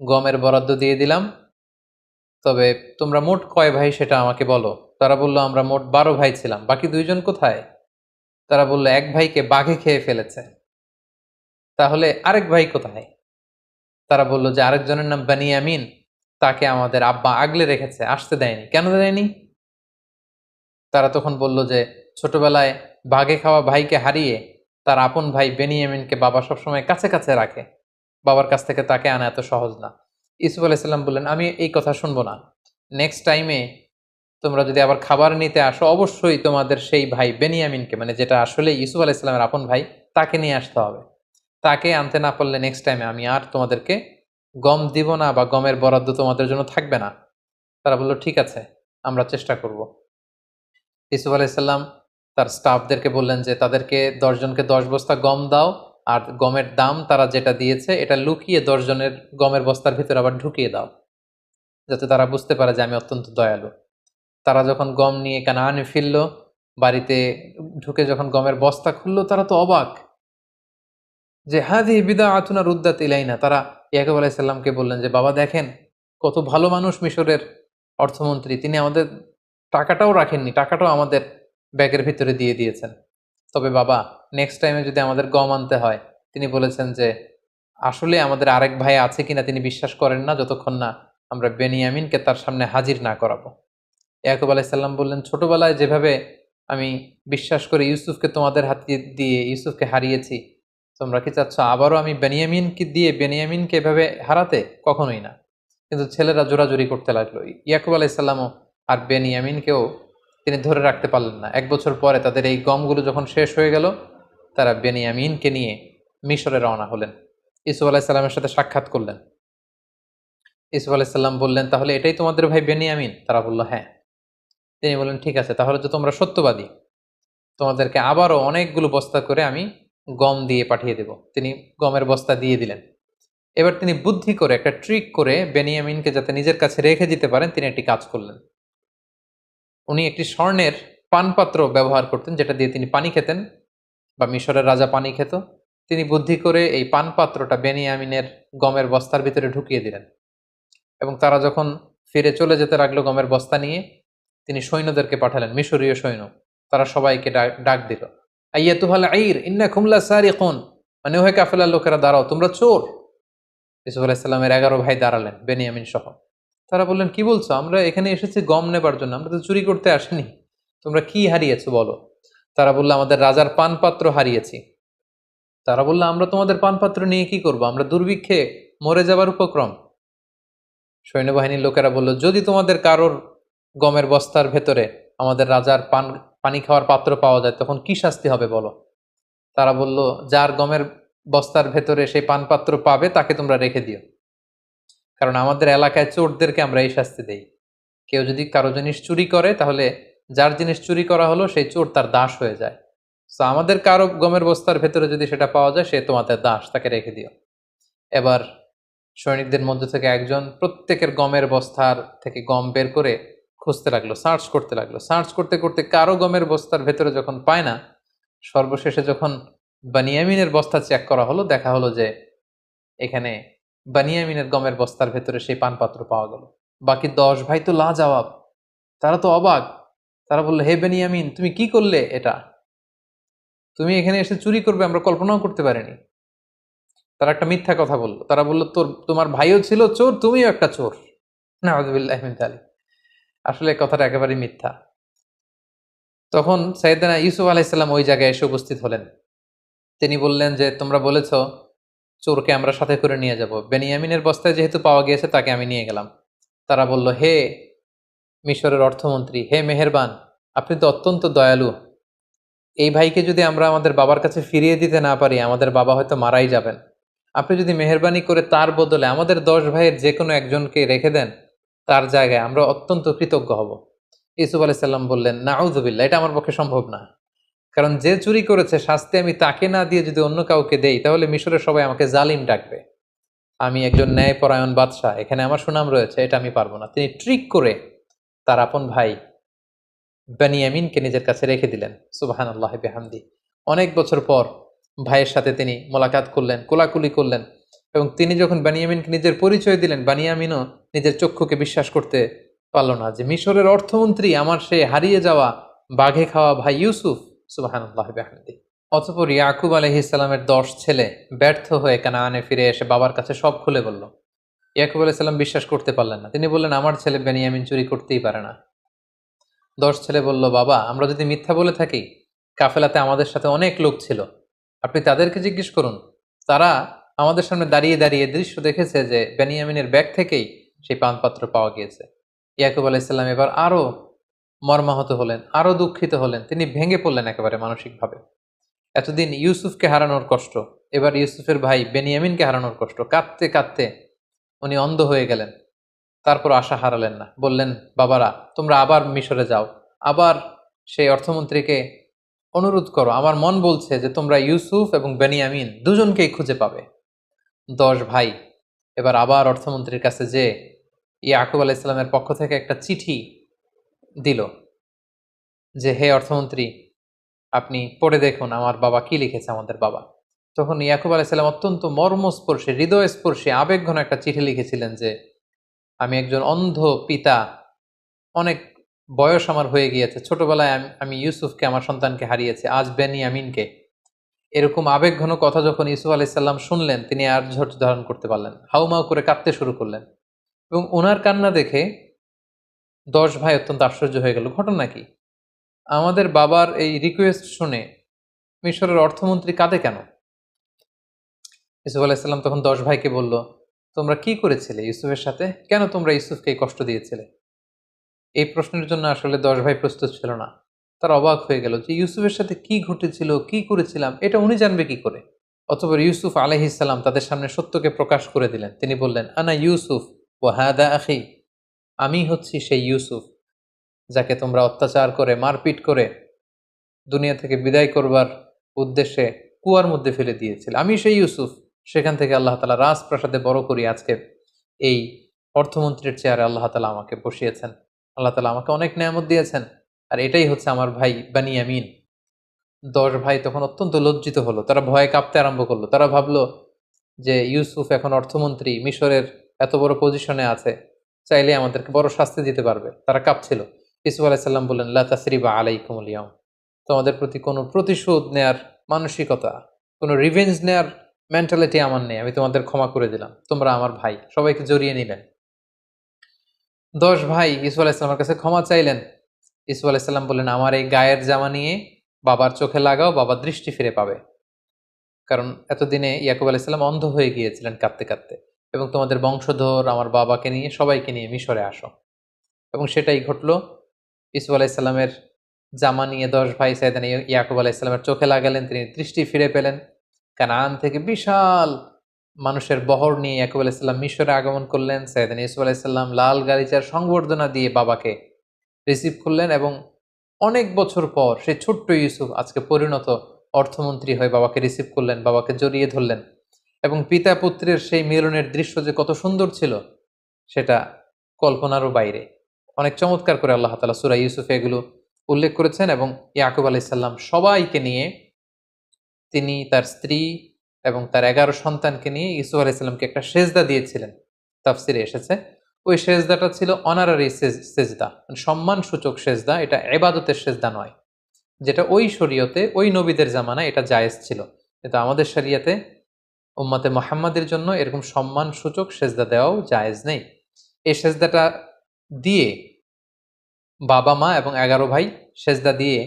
গমের বরাদ্দ দিয়ে দিলাম, তবে তোমরা মোট কয় ভাই সেটা আমাকে বলো। তারা বলল, আমরা মোট 12 ভাই ছিলাম, বাকি 2 জন কোথায়? তারা বলল, এক ভাইকে বাঘে খেয়ে ফেলেছে। তাহলে আরেক ভাই কোথায়? তারা বলল যে আরেকজনের নাম বানিয়ামিন, তাকে আমাদের আব্বা আগলে রেখেছে, আসতে দেয়নি। কেন দেয়নি? তারা তখন বলল যে ছোটবেলায় বাঘে খাওয়া ভাইকে হারিয়ে তার আপন ভাই বেনিয়ামিনকে বাবা সবসময় কাছে কাছে রাখে, বাবার কাছ থেকে তাকে আনা এত সহজ না। ইউসুফ আলাইহিসসালাম বললেন, আমি এই কথা শুনবো না। নেক্সট টাইমে তোমরা যদি আবার খাবার নিতে আসো, অবশ্যই তোমাদের সেই ভাই বেনিয়ামিনকে, মানে যেটা আসলে ইউসুফ আলাইহিসসালামের আপন ভাই, তাকে নিয়ে আসতে হবে। তাকে আনতে না পারলে নেক্সট টাইমে আমি আর তোমাদেরকে গম দিব না বা গমের বরাদ্দ তোমাদের জন্য থাকবে না। তারা বলল ঠিক আছে, আমরা চেষ্টা করব। ইউসুফ আলাইসাল্লাম তার স্টাফদেরকে বললেন যে তাদেরকে 10 জনকে 10 বস্তা গম দাও, আর গমের দাম তারা যেটা দিয়েছে এটা লুকিয়ে 10 জনের গমের বস্তার ভিতরে আবার ঢুকিয়ে দাও, যাতে তারা বুঝতে পারে যে আমি অত্যন্ত দয়ালু। তারা যখন গম নিয়ে কানানে ফিরল, বাড়িতে ঢুকে যখন গমের বস্তা খুললো, তারা তো অবাক যে হাদিহি বিদআতুনা রুদ্দাত ইলাইনা। তারা ইয়াকুব আলাইহিসসালামকে বললেন যে বাবা দেখেন, কত ভালো মানুষ মিশরের অর্থমন্ত্রী, তিনি আমাদের টাকাটাও রাখেননি, টাকাটাও আমাদের ব্যাগের ভিতরে দিয়ে দিয়েছেন। তবে বাবা, নেক্সট টাইমে যদি আমাদের গম আনতে হয়, তিনি বলেছেন যে আসলে আমাদের আরেক ভাই আছে কিনা তিনি বিশ্বাস করেন না যতক্ষণ না আমরা বেনিয়ামিনকে তার সামনে হাজির না করাবো। ইয়াকুব আলাইহিসসালাম বললেন, ছোটবেলায় যেভাবে আমি বিশ্বাস করে ইউসুফকে তোমাদের হাতে দিয়ে ইউসুফকে হারিয়েছি, তোমরা কি চাচ্ছ আবারও আমি বেনিয়ামিনকে দিয়ে বেনিয়ামিনকে এভাবে হারাতে? কখনোই না। কিন্তু ছেলেরা জোরাজুরি করতে লাগলো। ইয়াকুব আলাইহিসসালামও আর বেনিয়ামিনকেও তিনি ধরে রাখতে পারলেন না। 1 বছর পরে তাদের এই গমগুলো যখন শেষ হয়ে গেল, তারা বেনিয়ামিনকে নিয়ে মিশরে রওনা হলেন। ইউসুফ আলাইহিসসালামের সাথে সাক্ষাৎ করলেন। ইউসুফ আলাইহিসসালাম বললেন, তাহলে এটাই তোমাদের ভাই বেনিয়ামিন? তারা বলল হ্যাঁ। তিনি বললেন, ঠিক আছে, তাহলে তো তোমরা সত্যবাদী, তোমাদেরকে আবারও অনেকগুলো বস্তা করে আমি গম দিয়ে পাঠিয়ে দেব। তিনি গমের বস্তা দিয়ে দিলেন। এবার তিনি বুদ্ধি করে একটা ট্রিক করে বেনিয়ামিনকে যাতে নিজের কাছে রেখে দিতে পারেন, তিনি একটি কাজ করলেন। উনি একটি স্বর্ণের পানপাত্র ব্যবহার করতেন, যেটা দিয়ে তিনি পানি খেতেন, বা মিশরের রাজা পানি খেত। তিনি বুদ্ধি করে এই পানপাত্রটা বেনিয়ামিনের গমের বস্তার ভিতরে ঢুকিয়ে দিলেন, এবং তারা যখন ফিরে চলে যেতে লাগলো গমের বস্তা নিয়ে, তিনি সৈন্যদেরকে পাঠালেন, মিশরীয় সৈন্য। তারা সবাইকে ডাক দিল, আইয়াতুহাল আইর ইন্নাকুম লাসারিকুন, মানে ওহে কাফেলার লোকেরা দাঁড়াও, তোমরা চোর। ইউসুফ আলাইহিস সালামের 11 ভাই দাঁড়ালেন, বেনিয়ামিন সহ। তারা বললেন, কি বলছো? আমরা এখানে এসেছি গম নেবার জন্য, আমরা তো চুরি করতে আসিনি। তোমরা কি হারিয়েছো বলো? তারা বললো, আমাদের রাজার পানপাত্র হারিয়েছি। তারা বললো, আমরা তোমাদের পানপাত্র নিয়ে কি করবো? আমরা দুর্ভিক্ষে মরে যাবার উপক্রম। সৈন্যবাহিনীর লোকেরা বলল, যদি তোমাদের কারোর গমের বস্তার ভেতরে আমাদের রাজার পানি খাওয়ার পাত্র পাওয়া যায়, তখন কি শাস্তি হবে বলো? তারা বলল, যার গমের বস্তার ভেতরে সেই পানপাত্র পাবে তাকে তোমরা রেখে দিও, কারণ আমাদের এলাকায় চোরদেরকে আমরা এই শাস্তি দেই। কেউ যদি কারো জিনিস চুরি করে, তাহলে যার জিনিস চুরি করা হলো সেই চোর তার দাস হয়ে যায়। তো আমাদের কারো গমের বস্তার ভেতরে যদি সেটা পাওয়া যায়, সে তোমাদের দাস, তাকে রেখে দিও। এবার সৈনিকদের মধ্যে থেকে একজন প্রত্যেকের গমের বস্তার থেকে গম বের করে খুঁজতে লাগলো, সার্চ করতে লাগলো। সার্চ করতে করতে কারো গমের বস্তার ভেতরে যখন পায় না, সর্বশেষে যখন বানিয়ামিনের বস্তা চেক করা হলো, দেখা হলো যে এখানে বানিয়ামিনের গমের বস্তার ভেতরে সেই পানপাত্র পাওয়া গেল। বাকি 10 ভাই তো লাজবাব, তারা তো অবাক। তারা বললো, হে বেনিয়ামিন, তুমি কি করলে এটা? তুমি এখানে এসে চুরি করবে আমরা কল্পনাও করতে পারিনি। তারা একটা মিথ্যা কথা বললো। তারা বললো, তোমার ভাইও ছিল চোর, তুমিও একটা চোর। নাউযুবিল্লাহি মিন যালিক। আসলে কথাটা একেবারেই মিথ্যা। তখন সাইয়েদনা ইউসুফ আলাইহিস সালাম ওই জায়গায় এসে উপস্থিত হলেন। তিনি বললেন যে, তোমরা বলেছ চোরকে আমরা সাথে করে নিয়ে যাব, বেনিয়ামিনের বস্তায় যেহেতু পাওয়া গিয়েছে তাকে আমি নিয়ে গেলাম। তারা বলল, হে মিশরের অর্থমন্ত্রী, হে মেহেরবান, আপনি তো অত্যন্ত দয়ালু। এই ভাইকে যদি আমরা আমাদের বাবার কাছে ফিরিয়ে দিতে না পারি, আমাদের বাবা হয়তো মারাই যাবেন। আপনি যদি মেহেরবানি করে তার বদলে আমাদের 10 ভাইয়ের যে কোনো একজনকে রেখে দেন তার জায়গায়, আমরা অত্যন্ত কৃতজ্ঞ হব। ইউসুফ আলাইহিস সালাম বললেন, নাউযুবিল্লাহ, এটা আমার পক্ষে সম্ভব না। কারণ যে চুরি করেছে শাস্তি আমি তাকে না দিয়ে যদি অন্য কাউকে দেই, তাহলে মিশরের সবাই আমাকে জালিম ডাকবে। আমি একজন ন্যায়পরায়ণ বাদশাহ, এখানে আমার সুনাম রয়েছে, এটা আমি পারবো না। তিনি ট্রিক করে তার আপন ভাই বেনিয়ামিনকে নিজের কাছে রেখে দিলেন। সুবহানাল্লাহি বিহামদি। অনেক বছর পর ভাইয়ের সাথে তিনি মোলাকাত করলেন, কোলাকুলি করলেন, এবং তিনি যখন বেনিয়ামিনকে নিজের পরিচয় দিলেন, বেনিয়ামিনও নিজের চক্ষুকে বিশ্বাস করতে পারল না যে মিশরের অর্থমন্ত্রী আমার সে হারিয়ে যাওয়া বাঘে খাওয়া ভাই ইউসুফ। সুবহানাল্লাহি বিহামদি। অতঃপর ইয়াকুব আলাইহিস সালামের 10 ছেলে ব্যর্থ হয়ে কানানে ফিরে এসে বাবার কাছে সব খুলে বলল। ইয়াকুব আলাইহিস সালাম বিশ্বাস করতে পারলেন না। তিনি বললেন, আমার ছেলে বেনিয়ামিন চুরি করতেই পারে না। 10 ছেলে বলল, বাবা, আমরা যদি মিথ্যা বলে থাকি, কাফেলাতে আমাদের সাথে অনেক লোক ছিল, আপনি তাদেরকে জিজ্ঞেস করুন। তারা আমাদের সামনে দাঁড়িয়ে দাঁড়িয়ে দৃশ্য দেখেছে যে বেনিয়ামিনের ব্যাগ থেকেই সেই পানপাত্র পাওয়া গিয়েছে। ইয়াকুব আলাইহিস সালাম এবার আরো মর্মাহত হলেন, আরো দুঃখিত হলেন। তিনি ভেঙে পড়লেন একেবারে মানসিকভাবে। এতদিন ইউসুফকে হারানোর কষ্ট, এবার ইউসুফের ভাই বেনিয়ামিনকে হারানোর কষ্ট। কাঁদতে কাঁদতে উনি অন্ধ হয়ে গেলেন। তারপর আশা হারালেন না, বললেন, বাবারা তোমরা আবার মিশরে যাও, আবার সেই অর্থমন্ত্রীকে অনুরোধ করো, আমার মন বলছে যে তোমরা ইউসুফ এবং বেনিয়ামিন দুজনকেই খুঁজে পাবে। 10 ভাই এবার আবার অর্থমন্ত্রীর কাছে যে ইয়াকুব আলাইসাল্লামের পক্ষ থেকে একটা চিঠি দিল যে, হে অর্থমন্ত্রী, আপনি পড়ে দেখুন আমার বাবা কি লিখেছে, আমাদের বাবা। তখন ইয়াকুব আলাইসাল্লাম অত্যন্ত মর্মস্পর্শী, হৃদয়স্পর্শী, আবেগঘন একটা চিঠি লিখেছিলেন যে, আমি একজন অন্ধ পিতা, অনেক বয়স আমার হয়ে গিয়েছে, ছোটবেলায় আমি ইউসুফকে, আমার সন্তানকে হারিয়েছি, আজ বেনিয়ামিনকে। এরকম আবেগঘন কথা যখন ইউসুফ আলাইসাল্লাম শুনলেন, তিনি আর ধৈর্য ধারণ করতে পারলেন, হাউমাউ করে কাঁদতে শুরু করলেন। এবং ওনার কান্না দেখে 10 ভাই অত্যন্ত আশ্চর্য হয়ে গেল। ঘটনা কি? আমাদের বাবার এই রিকোয়েস্ট শুনে মিশরের অর্থমন্ত্রী কাঁদে কেন? ইউসুফ আলাইসাল্লাম তখন 10 ভাইকে বলল, তোমরা কি করেছিলে ইউসুফের সাথে? কেন তোমরা ইউসুফকে এই কষ্ট দিয়েছিলে? এই প্রশ্নের জন্য আসলে 10 ভাই প্রস্তুত ছিল না। তার অবাক হয়ে গেল যে ইউসুফের সাথে কি ঘটেছিল, কি করেছিলাম, এটা উনি জানবে কি করে? অতঃপর ইউসুফ আলাইহিসসালাম তাদের সামনে সত্যকে প্রকাশ করে দিলেন। তিনি বললেন, আনা ইউসুফ ওয়া হাদা আখি, আমি হচ্ছি সেই ইউসুফ যাকে তোমরা অত্যাচার করে, মারপিট করে দুনিয়া থেকে বিদায় করবার উদ্দেশ্যে কুয়ার মধ্যে ফেলে দিয়েছিল। আমি সেই ইউসুফ। সেখান থেকে আল্লাহ তাআলা রাজপ্রাসাদে বড় করি আজকে এই অর্থমন্ত্রীর চেয়ারে আল্লাহ তাআলা আমাকে বসিয়েছেন। আল্লাহ তাআলা আমাকে অনেক নেয়ামত দিয়েছেন। আর এটাই হচ্ছে আমার ভাই বানিয়ামিন। 10 ভাই তখন অত্যন্ত লজ্জিত হলো। তারা ভয়ে কাঁপতে আরম্ভ করলো। তারা ভাবলো যে ইউসুফ এখন অর্থমন্ত্রী, মিশরের এত বড় পজিশনে আছে, চাইলে আমাদেরকে বড় শাস্তি দিতে পারবে। তারা কাঁপছিল। ইউসুফ আলাইহিস সালাম বললেন, লা তাসরিবা আলাইকুমুল ইয়াউম, তোমাদের প্রতি কোনো প্রতিশোধ নেয়ার মানসিকতা, কোনো রিভেঞ্জ নেয়ার মেন্টালিটি আমার নেই। আমি তোমাদের ক্ষমা করে দিলাম, তোমরা আমার ভাই। সবাইকে জড়িয়ে নিলেন। 10 ভাই ইউসুফ আলাইহিস সালামের কাছে ক্ষমা চাইলেন। ইউসুফ আলাইহিস সালাম বললেন, আমার এই গায়ের জামা নিয়ে বাবার চোখে লাগাও, বাবা দৃষ্টি ফিরে পাবে। কারণ এতদিনে ইয়াকুব আলাইহিস সালাম অন্ধ হয়ে গিয়েছিলেন কাঁদতে কাঁদতে। এবং তোমাদের বংশধর আমার বাবাকে নিয়ে, সবাইকে নিয়ে মিশরে আসো। এবং সেটাই ঘটল। ইউসুফ আলাইহিস সালামের জামা নিয়ে 10 ভাই সাইয়েদনা ইয়াকুব আলাইহিস সালামের চোখে লাগালেন, তিনি দৃষ্টি ফিরে পেলেন। কানান থেকে বিশাল মানুষের বহর নিয়ে ইয়াকুব আলাইহিস সালাম মিশরে আগমন করলেন। সাইয়েদনা ইউসুফ আলাইহিস সালাম লাল গালিচার সংবর্ধনা দিয়ে বাবাকে রিসিভ করলেন। এবং অনেক বছর পর সেই ছোট্ট ইউসুফ আজকে পরিণত অর্থমন্ত্রী হয়ে বাবাকে রিসিভ করলেন, বাবাকে জড়িয়ে ধরলেন। এবং পিতা পুত্রের সেই মিলনের দৃশ্য যে কত সুন্দর ছিল, সেটা কল্পনারও বাইরে। অনেক চমৎকার করে আল্লাহ তাআলা সূরা ইউসুফে এগুলো উল্লেখ করেছেন। এবং ইয়াকুব আলাইহিস সালাম সবাইকে নিয়ে, তিনি তার স্ত্রী এবং তার 11 সন্তানকে নিয়ে ইউসুফ আলাইহিস সালামকে একটা সেজদা দিয়েছিলেন। তাফসিরে এসেছে ওই সেজদাটা ছিল অনারারি সেজদা, সম্মানসূচক সেজদা। এটা ইবাদতের সেজদা নয়, যেটা ওই শরীয়তে, ওই নবীদের জামানায় এটা জায়েজ ছিল। কিন্তু আমাদের শরিয়াতে উম্মতে মুহাম্মাদের জন্য এরকম সম্মানসূচক সেজদা দেওয়াও জায়েজ নেই। এই সেজদাটা দিয়ে বাবা মা এবং 11 ভাই সেজদা দিয়ে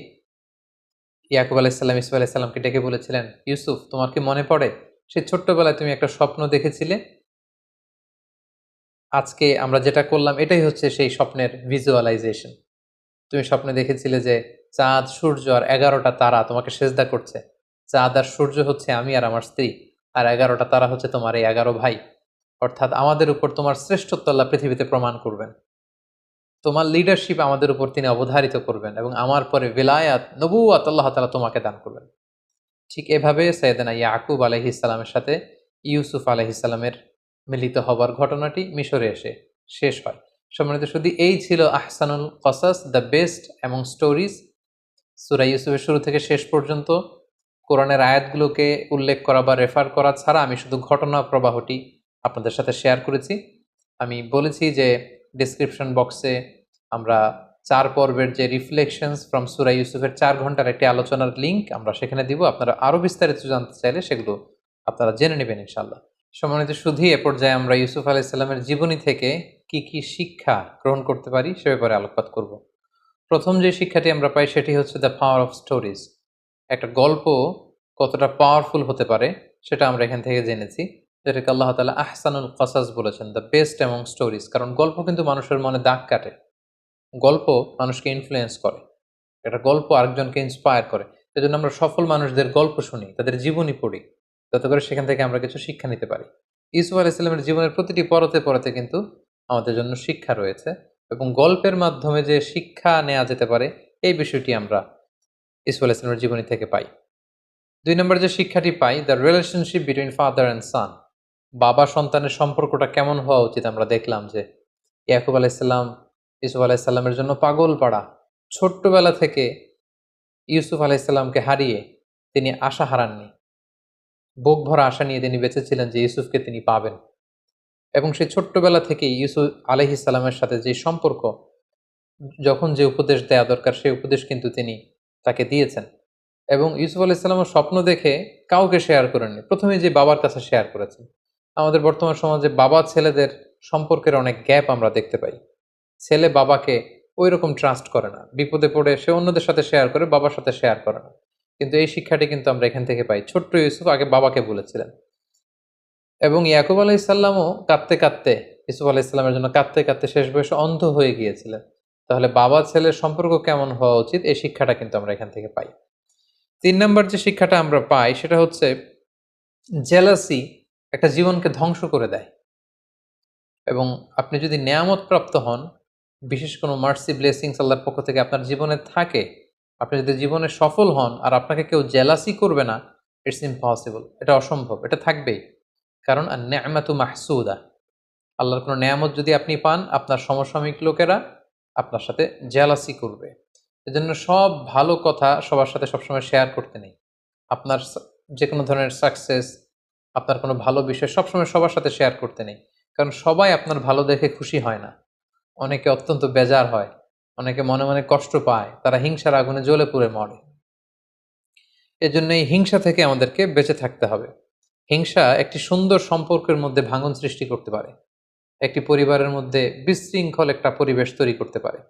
ইয়াকুব আলাইহিস সালাম ইউসুফ আলাইহিস সালামকে ডেকে বলেছিলেন, ইউসুফ, তোমার কি মনে পড়ে সেই ছোট্টবেলায় তুমি একটা স্বপ্ন দেখেছিলে? আজকে আমরা যেটা করলাম এটাই হচ্ছে সেই স্বপ্নের ভিজুয়ালাইজেশন। তুমি স্বপ্নে দেখেছিলে যে চাঁদ, সূর্য আর 11টা তারা তোমাকে সেজদা করছে। চাঁদ আর সূর্য হচ্ছে আমি আর আমার স্ত্রী, আর 11টা তারা হচ্ছে তোমার এই 11 ভাই। অর্থাৎ আমাদের উপর তোমার শ্রেষ্ঠত্ব আল্লাহ পৃথিবীতে প্রমাণ করবেন, তোমার লিডারশিপ আমাদের উপর তিনি অবধারিত করবেন, এবং আমার পরে ভিলায়াত, নবুয়াত আল্লাহ তাআলা তোমাকে দান করবেন। ঠিক এভাবে সাইয়েদনা ইয়াকুব আলাইহিস সালামের সাথে ইউসুফ আলাইহিস সালামের মিলিত হবার ঘটনাটি মিশরে এসে শেষ হয়। সম্মানিত শুধু এই ছিল আহসানুল কসাস, দ্য বেস্ট অ্যামং স্টোরিজ। সূরা ইউসুফের শুরু থেকে শেষ পর্যন্ত কোরআনের আয়াতগুলোকে উল্লেখ করা বা রেফার করা ছাড়া আমি শুধু ঘটনা প্রবাহটি আপনাদের সাথে শেয়ার করেছি। আমি বলেছি যে ডেসক্রিপশন বক্সে আমরা 4 পর্বের যে রিফ্লেকশনস ফ্রম সূরা ইউসুফের 4 ঘন্টার একটি আলোচনার লিঙ্ক আমরা সেখানে দিব। আপনারা আরও বিস্তারিত জানতে চাইলে সেগুলো আপনারা জেনে নেবেন ইনশাআল্লাহ। সম্মানিত শুধু এ পর্যায়ে আমরা ইউসুফ আলাইহিস সালামের জীবনী থেকে কি কি শিক্ষা গ্রহণ করতে পারি সে ব্যাপারে আলোকপাত করব। প্রথম যে শিক্ষাটি আমরা পাই সেটি হচ্ছে দ্য পাওয়ার অফ স্টোরিজ। একটা গল্প কতটা পাওয়ারফুল হতে পারে সেটা আমরা এখান থেকে জেনেছি, যেটাকে আল্লাহ তাআলা আহসানুল কসাস বলেছেন, দ্য বেস্ট অ্যামং স্টোরিজ। কারণ গল্প কিন্তু মানুষের মনে দাগ কাটে, গল্প মানুষকে ইনফ্লুয়েন্স করে, একটা গল্প আরেকজনকে ইন্সপায়ার করে। এজন্য আমরা সফল মানুষদের গল্প শুনি, তাদের জীবনী পড়ি, যাতে করে সেখান থেকে আমরা কিছু শিক্ষা নিতে পারি। ইউসুফ আলাইহিস সালামের জীবনের প্রতিটি পরতে পরতে কিন্তু আমাদের জন্য শিক্ষা রয়েছে, এবং গল্পের মাধ্যমে যে শিক্ষা নেওয়া যেতে পারে এই বিষয়টি আমরা ইউসুফ আলাইহিস সালামের জীবনী থেকে পাই। ২ নম্বর যে শিক্ষাটি পাই, the relationship between father and son. বাবা সন্তানের সম্পর্কটা কেমন হওয়া উচিত আমরা দেখলাম যে ইয়াকুব আলাইহিস সালাম ইউসুফ আলাইহিস সালামের জন্য পাগল পাড়া। ছোট্টবেলা থেকে ইউসুফ আলাইহিস সালামকে হারিয়ে তিনি আশা হারাননি। বুক ভরা আশা নিয়ে তিনি বেঁচেছিলেন যে ইউসুফকে তিনি পাবেন, এবং সেই ছোট্টবেলা থেকেই ইউসুফ আলাইহিস সালামের সাথে যে সম্পর্ক, যখন যে উপদেশ দেয়া দরকার সেই উপদেশ কিন্তু তিনি তাকে দিয়েছেন। এবং ইউসুফ আলাইহিস সালামের স্বপ্ন দেখে কাউকে শেয়ার করেননি, প্রথমে যে বাবার কাছে শেয়ার করেছেন। আমাদের বর্তমান সমাজে বাবা ছেলেদের সম্পর্কের অনেক গ্যাপ আমরা দেখতে পাই। ছেলে বাবাকে ওই রকম ট্রাস্ট করে না, বিপদে পড়ে সে অন্যদের সাথে শেয়ার করে, বাবার সাথে শেয়ার করে না। কিন্তু এই শিক্ষাটি কিন্তু আমরা এখান থেকে পাই। ছোট্ট ইউসুফ আগে বাবাকে বলেছিলেন, এবং ইয়াকুব আলাইহিস সালামও কাঁদতে কাঁদতে, ইউসুফ আলাইহিস সালামের জন্য কাঁদতে কাঁদতে শেষ বয়সে অন্ধ হয়ে গিয়েছিলেন। তাহলে বাবা ছেলের সম্পর্ক কেমন হওয়া উচিত এই শিক্ষাটা কিন্তু আমরা এখান থেকে পাই। ৩ নম্বর যে শিক্ষাটা আমরা পাই সেটা হচ্ছে জেলাসি একটা জীবনকে ধ্বংস করে দেয়। এবং আপনি যদি নেয়ামত প্রাপ্ত হন, বিশেষ কোনো মার্সি ব্লেসিংস আল্লাহর পক্ষ থেকে আপনার জীবনে থাকে, আপনি যদি জীবনে সফল হন আর আপনাকে কেউ জেলাসি করবে না, ইটস ইম্পসিবল, এটা অসম্ভব, এটা থাকবেই। কারণ আর নেয়ামাতু মাহসুদা, আল্লাহর কোনো নেয়ামত যদি আপনি পান, আপনার সমসাময়িক লোকেরা আপনার সাথে জেলাসি করবে। এজন্য সব ভালো কথা সবার সাথে সবসময় শেয়ার করতে নেই। আপনার যে কোনো ধরনের সাকসেস, আপনার কোনো ভালো বিষয় সবসময় সবার সাথে শেয়ার করতে নেই। কারণ সবাই আপনার ভালো দেখে খুশি হয় না। অনেকে অত্যন্ত বেজার হয়, অনেকে মনে মনে কষ্ট পায়, তারা হিংসার আগুনে জ্বলে পুড়ে মরে। এজন্য এই হিংসা থেকে আমাদেরকে বেঁচে থাকতে হবে। হিংসা একটি সুন্দর সম্পর্কের মধ্যে ভাঙন সৃষ্টি করতে পারে, একটি পরিবারের মধ্যে বিশৃঙ্খল একটা পরিবেশ তৈরি করতে পারে।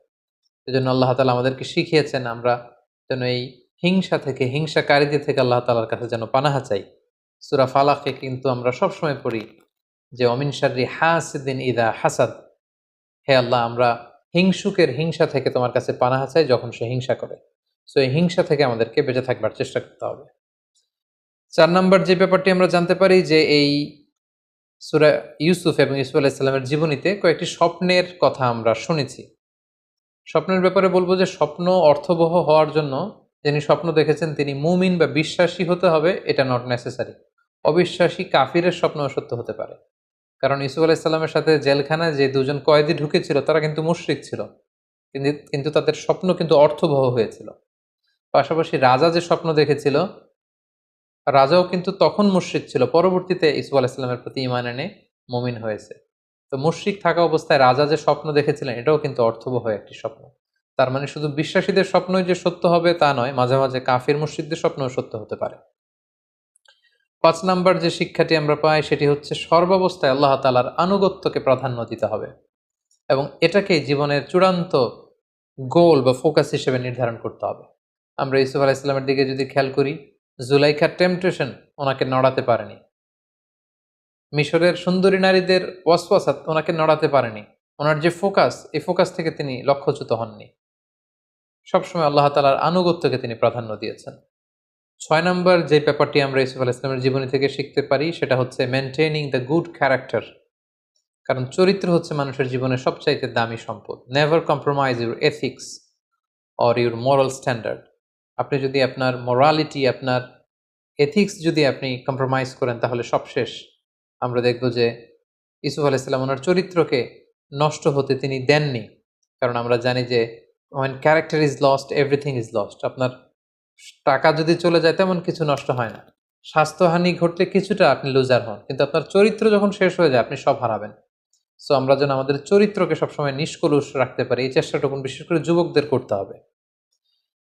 এজন্য আল্লাহ তাআলা আমাদেরকে শিখিয়েছেন আমরা যেন এই হিংসা থেকে, হিংসাকারীদের থেকে আল্লাহ তাআলার কাছে যেন পানাহা চাই। সূরা ফালাকে কিন্তু আমরা সবসময় পড়ি যে অমিন শাররি হাসিদিন ইদা হাসাদ, হে আল্লাহ আমরা হিংসুকের হিংসা থেকে তোমার কাছে পানাহা চাই যখন সে হিংসা করে। সো এই হিংসা থেকে আমাদেরকে বেঁচে থাকবার চেষ্টা করতে হবে। ৪ নম্বর যে ব্যাপারটি আমরা জানতে পারি যে এই সূরা ইউসুফ এবং ইউসুফ আলাইহিস সালামের জীবনীতে কয়েকটি স্বপ্নের কথা আমরা শুনেছি। স্বপ্নের ব্যাপারে বলবো যে স্বপ্ন অর্থবহ হওয়ার জন্য যিনি স্বপ্ন দেখেছেন তিনি মুমিন বা বিশ্বাসী হতে হবে, এটা নট নেসেসারি। অবিশ্বাসী কাফিরের স্বপ্নও সত্য হতে পারে। কারণ ইউসুফ আলাইহিস সালামের সাথে জেলখানায় যে দুজন কয়েদি ঢুকেছিল তারা কিন্তু মুশরিক ছিল, কিন্তু তাদের স্বপ্ন কিন্তু অর্থবহ হয়েছিল। পাশাপাশি রাজা যে স্বপ্ন দেখেছিল, রাজাও কিন্তু তখন মুশরিক ছিল, পরবর্তীতে ইউসুফ আলাইহিস সালামের প্রতি ঈমান এনে মুমিন হয়েছে। তো মুশরিক থাকা অবস্থায় রাজা যে স্বপ্ন দেখেছিলেন এটাও কিন্তু অর্থবহ একটি স্বপ্ন। তার মানে শুধু বিশ্বাসীদের স্বপ্নই যে সত্য হবে তা নয়, মাঝে মাঝে কাফির মুশরিকদের স্বপ্নও সত্য হতে পারে। ৫ নাম্বার যে শিক্ষাটি আমরা পাই সেটি হচ্ছে সর্বাবস্থায় আল্লাহ তাআলার আনুগত্যকে প্রাধান্য দিতে হবে, এবং এটাকে জীবনের চূড়ান্ত গোল বা ফোকাস হিসেবে নির্ধারণ করতে হবে। আমরা ইউসুফ আলাইহিস সালামের দিকে যদি খেয়াল করি, জুলাইখার টেম্পটেশন ওনাকে নড়াতে পারেনি, মিশরের সুন্দরী নারীদের ওয়াসওয়াসা ওনাকে নড়াতে পারেনি। ওনার যে ফোকাস, এই ফোকাস থেকে তিনি লক্ষ্যচ্যুত হননি। সবসময় আল্লাহ তাআলার আনুগত্যকে তিনি প্রাধান্য দিয়েছেন। ৬ নম্বর যে ব্যাপারটি আমরা ইউসুফ আলাইহিস সালামের জীবনী থেকে শিখতে পারি সেটা হচ্ছে মেইনটেইনিং দ্য গুড ক্যারেক্টার। কারণ চরিত্র হচ্ছে মানুষের জীবনের সবচাইতে দামি সম্পদ। Never compromise your ethics or your moral standard. আপনি যদি আপনার মোরালিটি, আপনার এথিক্স যদি আপনি কম্প্রোমাইজ করেন তাহলে সব শেষ। আমরা দেখব যে ইউসুফ আলাইহিস সালাম ওনার চরিত্রকে নষ্ট হতে তিনি দেননি। কারণ আমরা জানি যে when character is lost everything is lost। আপনার টাকা যদি চলে যায় তেমন কিছু নষ্ট হয় না, স্বাস্থ্যহানি ঘটলে কিছুটা আপনি লুজার হন, কিন্তু আপনার চরিত্র যখন শেষ হয়ে যায় আপনি সব হারাবেন। সো আমরা যেন আমাদের চরিত্রকে সবসময় নিষ্কলুষ রাখতে পারি, এই চেষ্টাটুকুন বিশেষ করে যুবকদের করতে হবে।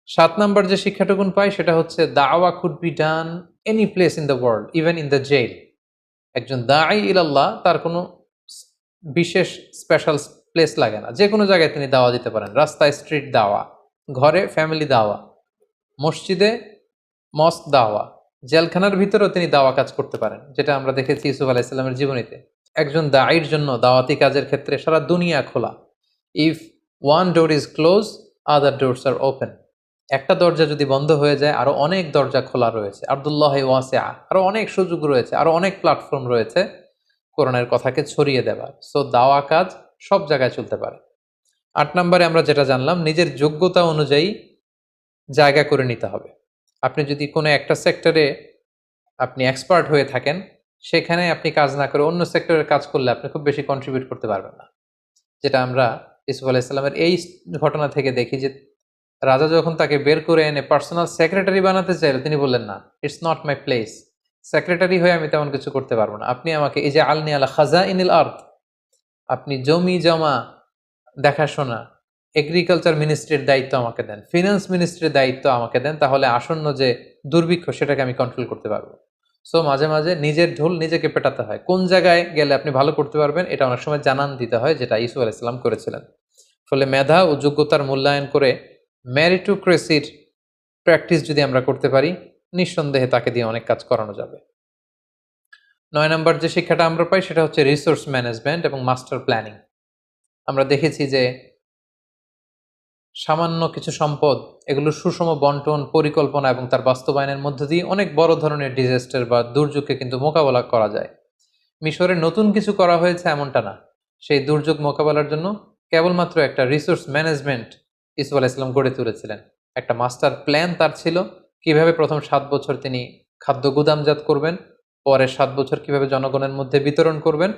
৭ নাম্বার যে শিক্ষাটুকুন পাই সেটা হচ্ছে দাওয়া could be done any place in the world, even in the jail. একজন দাঈ ইলাল্লাহ তার কোনো বিশেষ স্পেশাল প্লেস লাগে না, যে কোনো জায়গায় তিনি দাওয়া দিতে পারেন। রাস্তায় স্ট্রিট দাওয়া, ঘরে ফ্যামিলি দাওয়া, মসজিদে মস্ক দাওয়া, জেলখানার ভিতরেও তিনি দাওয়া কাজ করতে পারেন, যেটা আমরা দেখেছি ইউসুফ আলাইহিস সালামের জীবনীতে। একজন দাঈর জন্য দাওয়াতি কাজের ক্ষেত্রে সারা দুনিয়া খোলা। If one door is close, other doors are open. একটা দরজা যদি বন্ধ হয়ে যায় আরো অনেক দরজা খোলা রয়েছে, আব্দুল্লাহ ওয়াসিআ, আরো অনেক সুযোগ রয়েছে, আরো অনেক প্ল্যাটফর্ম রয়েছে কোরআনের কথাকে ছড়িয়ে দেওয়ার। সো দাওয়া কাজ সব জায়গায় চলতে পারে। ৮ নম্বরে আমরা যেটা জানলাম, নিজের যোগ্যতা অনুযায়ী জায়গা করে নিতে হবে। আপনি যদি কোনো একটা সেক্টরে আপনি এক্সপার্ট হয়ে থাকেন, সেখানে আপনি কাজ না করে অন্য সেক্টরের কাজ করলে আপনি খুব বেশি কন্ট্রিবিউট করতে পারবেন না। যেটা আমরা ইউসুফ আলাইহিসসালামের এই ঘটনা থেকে দেখি যে রাজা যখন তাকে বের করে এনে পার্সোনাল সেক্রেটারি বানাতে চাইল, তিনি বললেন না, it's not my place, secretary হয়ে আমি তেমন কিছু করতে পারবো না, আপনি আমাকে এই যে আলনি আলা খাজা ইনিল আর্থ, আপনি জমি জমা দেখাশোনা, এগ্রিকালচার মিনিস্ট্রির দায়িত্ব আমাকে দেন, ফিনান্স মিনিস্ট্রির দায়িত্ব আমাকে দেন, তাহলে আসন্ন যে দুর্ভিক্ষ সেটাকে আমি কন্ট্রোল করতে পারবো। সো মাঝে মাঝে নিজের ঢোল নিজেকে পেটাতে হয়। কোন জায়গায় গেলে আপনি ভালো করতে পারবেন এটা অনেক সময় জানান দিতে হয়, যেটা ইউসুফ আলাইহিসসালাম করেছিলেন। ফলে মেধা ও যোগ্যতার মূল্যায়ন করে মেরিটোক্রেসির প্র্যাকটিস যদি আমরা করতে পারি, নিঃসন্দেহে তাকে দিয়ে অনেক কাজ করানো যাবে। ৯ নম্বর যে শিক্ষাটা আমরা পাই সেটা হচ্ছে রিসোর্স ম্যানেজমেন্ট এবং মাস্টার প্ল্যানিং। আমরা দেখেছি যে সামান্য কিছু সম্পদ, এগুলো সুষম বন্টন, পরিকল্পনা এবং তার বাস্তবায়নের মধ্য দিয়ে অনেক বড় ধরনের ডিজাস্টার বা দুর্যোগকে কিন্তু মোকাবেলা করা যায়। মিশরে নতুন কিছু করা হয়েছে এমনটা না, সেই দুর্যোগ মোকাবেলার জন্য কেবলমাত্র একটা রিসোর্স ম্যানেজমেন্ট ইসুফ আলাইহিসসালাম গড়ে তুলেছিলেন। একটা মাস্টার প্ল্যান তার ছিল, কিভাবে প্রথম ৭ বছর তিনি খাদ্য গুদামজাত করবেন, পরের ৭ বছর কিভাবে জনগণের মধ্যে বিতরণ করবেন,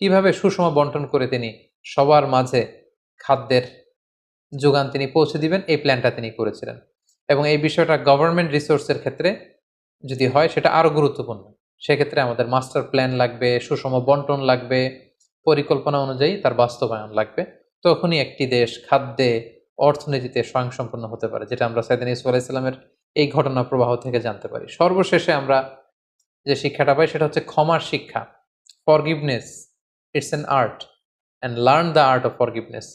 কিভাবে সুষম বন্টন করে তিনি সবার মাঝে খাদ্যের যোগান তিনি পৌঁছে দিবেন, এই প্ল্যানটা তিনি করেছিলেন। এবং এই বিষয়টা গভর্নমেন্ট রিসোর্সের ক্ষেত্রে যদি হয় সেটা আরও গুরুত্বপূর্ণ। সেক্ষেত্রে আমাদের মাস্টার প্ল্যান লাগবে, সুষম বন্টন লাগবে, পরিকল্পনা অনুযায়ী তার বাস্তবায়ন লাগবে। তখনই একটি দেশ খাদ্যে, অর্থনীতিতে স্বয়ংসম্পূর্ণ হতে পারে, যেটা আমরা সাইয়েদনা ইউসুফ আলাইহিস সালামের এই ঘটনা প্রবাহ থেকে জানতে পারি। সর্বশেষে আমরা যে শিক্ষাটা পাই সেটা হচ্ছে ক্ষমার শিক্ষা। Forgiveness, it's an art, and learn the art of forgiveness.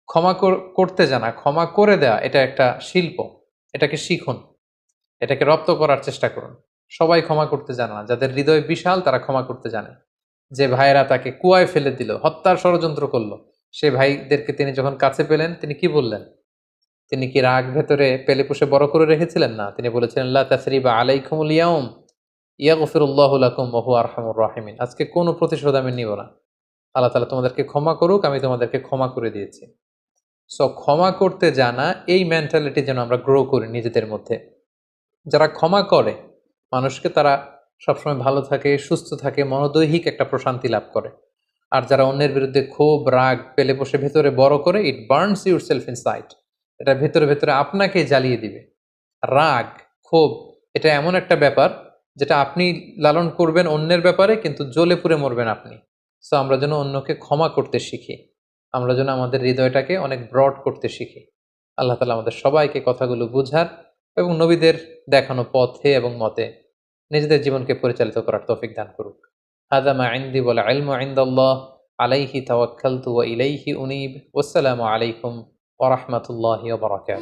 ক্ষমা করতে জানা, ক্ষমা করে দেওয়া, এটা একটা শিল্প। এটাকে শিখুন, এটাকে রপ্ত করার চেষ্টা করুন। সবাই ক্ষমা করতে জানে না, যাদের হৃদয় বিশাল তারা ক্ষমা করতে জানে। যে ভাইয়েরা তাকে কুয়ায় ফেলে দিল, হত্যার ষড়যন্ত্র করলো, সে ভাইদেরকে তিনি যখন কাছে পেলেন তিনি কি বললেন? তিনি কি রাগ ভেতরে পেলে পুষে বড় করে রেখেছিলেন? না, তিনি বলেছিলেন লা তাসরিবা আলাইকুমুল ইয়াউম ইয়াগফিরুল্লাহু লাকুম ওয়া হুয়া আরহামুর রাহিমিন। আজকে কোনো প্রতিশোধ আমি নিব না, আল্লাহ তাআলা তোমাদেরকে ক্ষমা করুক, আমি তোমাদেরকে ক্ষমা করে দিয়েছি। সো ক্ষমা করতে জানা, এই মেন্টালিটি যেন আমরা গ্রো করি নিজেদের মধ্যে। যারা ক্ষমা করে মানুষকে, তারা সবসময় ভালো থাকে, সুস্থ থাকে, মনোদৈহিক একটা প্রশান্তি লাভ করে। আর যারা অন্যের বিরুদ্ধে ক্ষোভ রাগ পেলে বসে ভেতরে বড় করে, ইট বার্নস ইউর সেলফ ইনসাইড, এটা ভেতরে ভেতরে আপনাকে জ্বালিয়ে দিবে। রাগ, ক্ষোভ, এটা এমন একটা ব্যাপার যেটা আপনি লালন করবেন অন্যের ব্যাপারে, কিন্তু জ্বলে পুড়ে মরবেন আপনি। সো আমরা যেন অন্যকে ক্ষমা করতে শিখি, আমরা যেন আমাদের হৃদয়টাকে অনেক ব্রড করতে শিখি। আল্লাহ তাআলা আমাদের সবাইকে কথাগুলো বুঝার এবং নবীদের দেখানো পথে এবং মতে নিজেদের জীবনকে পরিচালিত করার তৌফিক দান করুক। হাদা মা ইনদি ওয়াল ইলমু ইনদাল্লাহ, আলাইহি তাওয়াক্কালতু ওয়া ইলাইহি উনীব। ওয়াসসালামু আলাইকুম ওয়া রাহমাতুল্লাহি ওয়া বারাকাতুহু।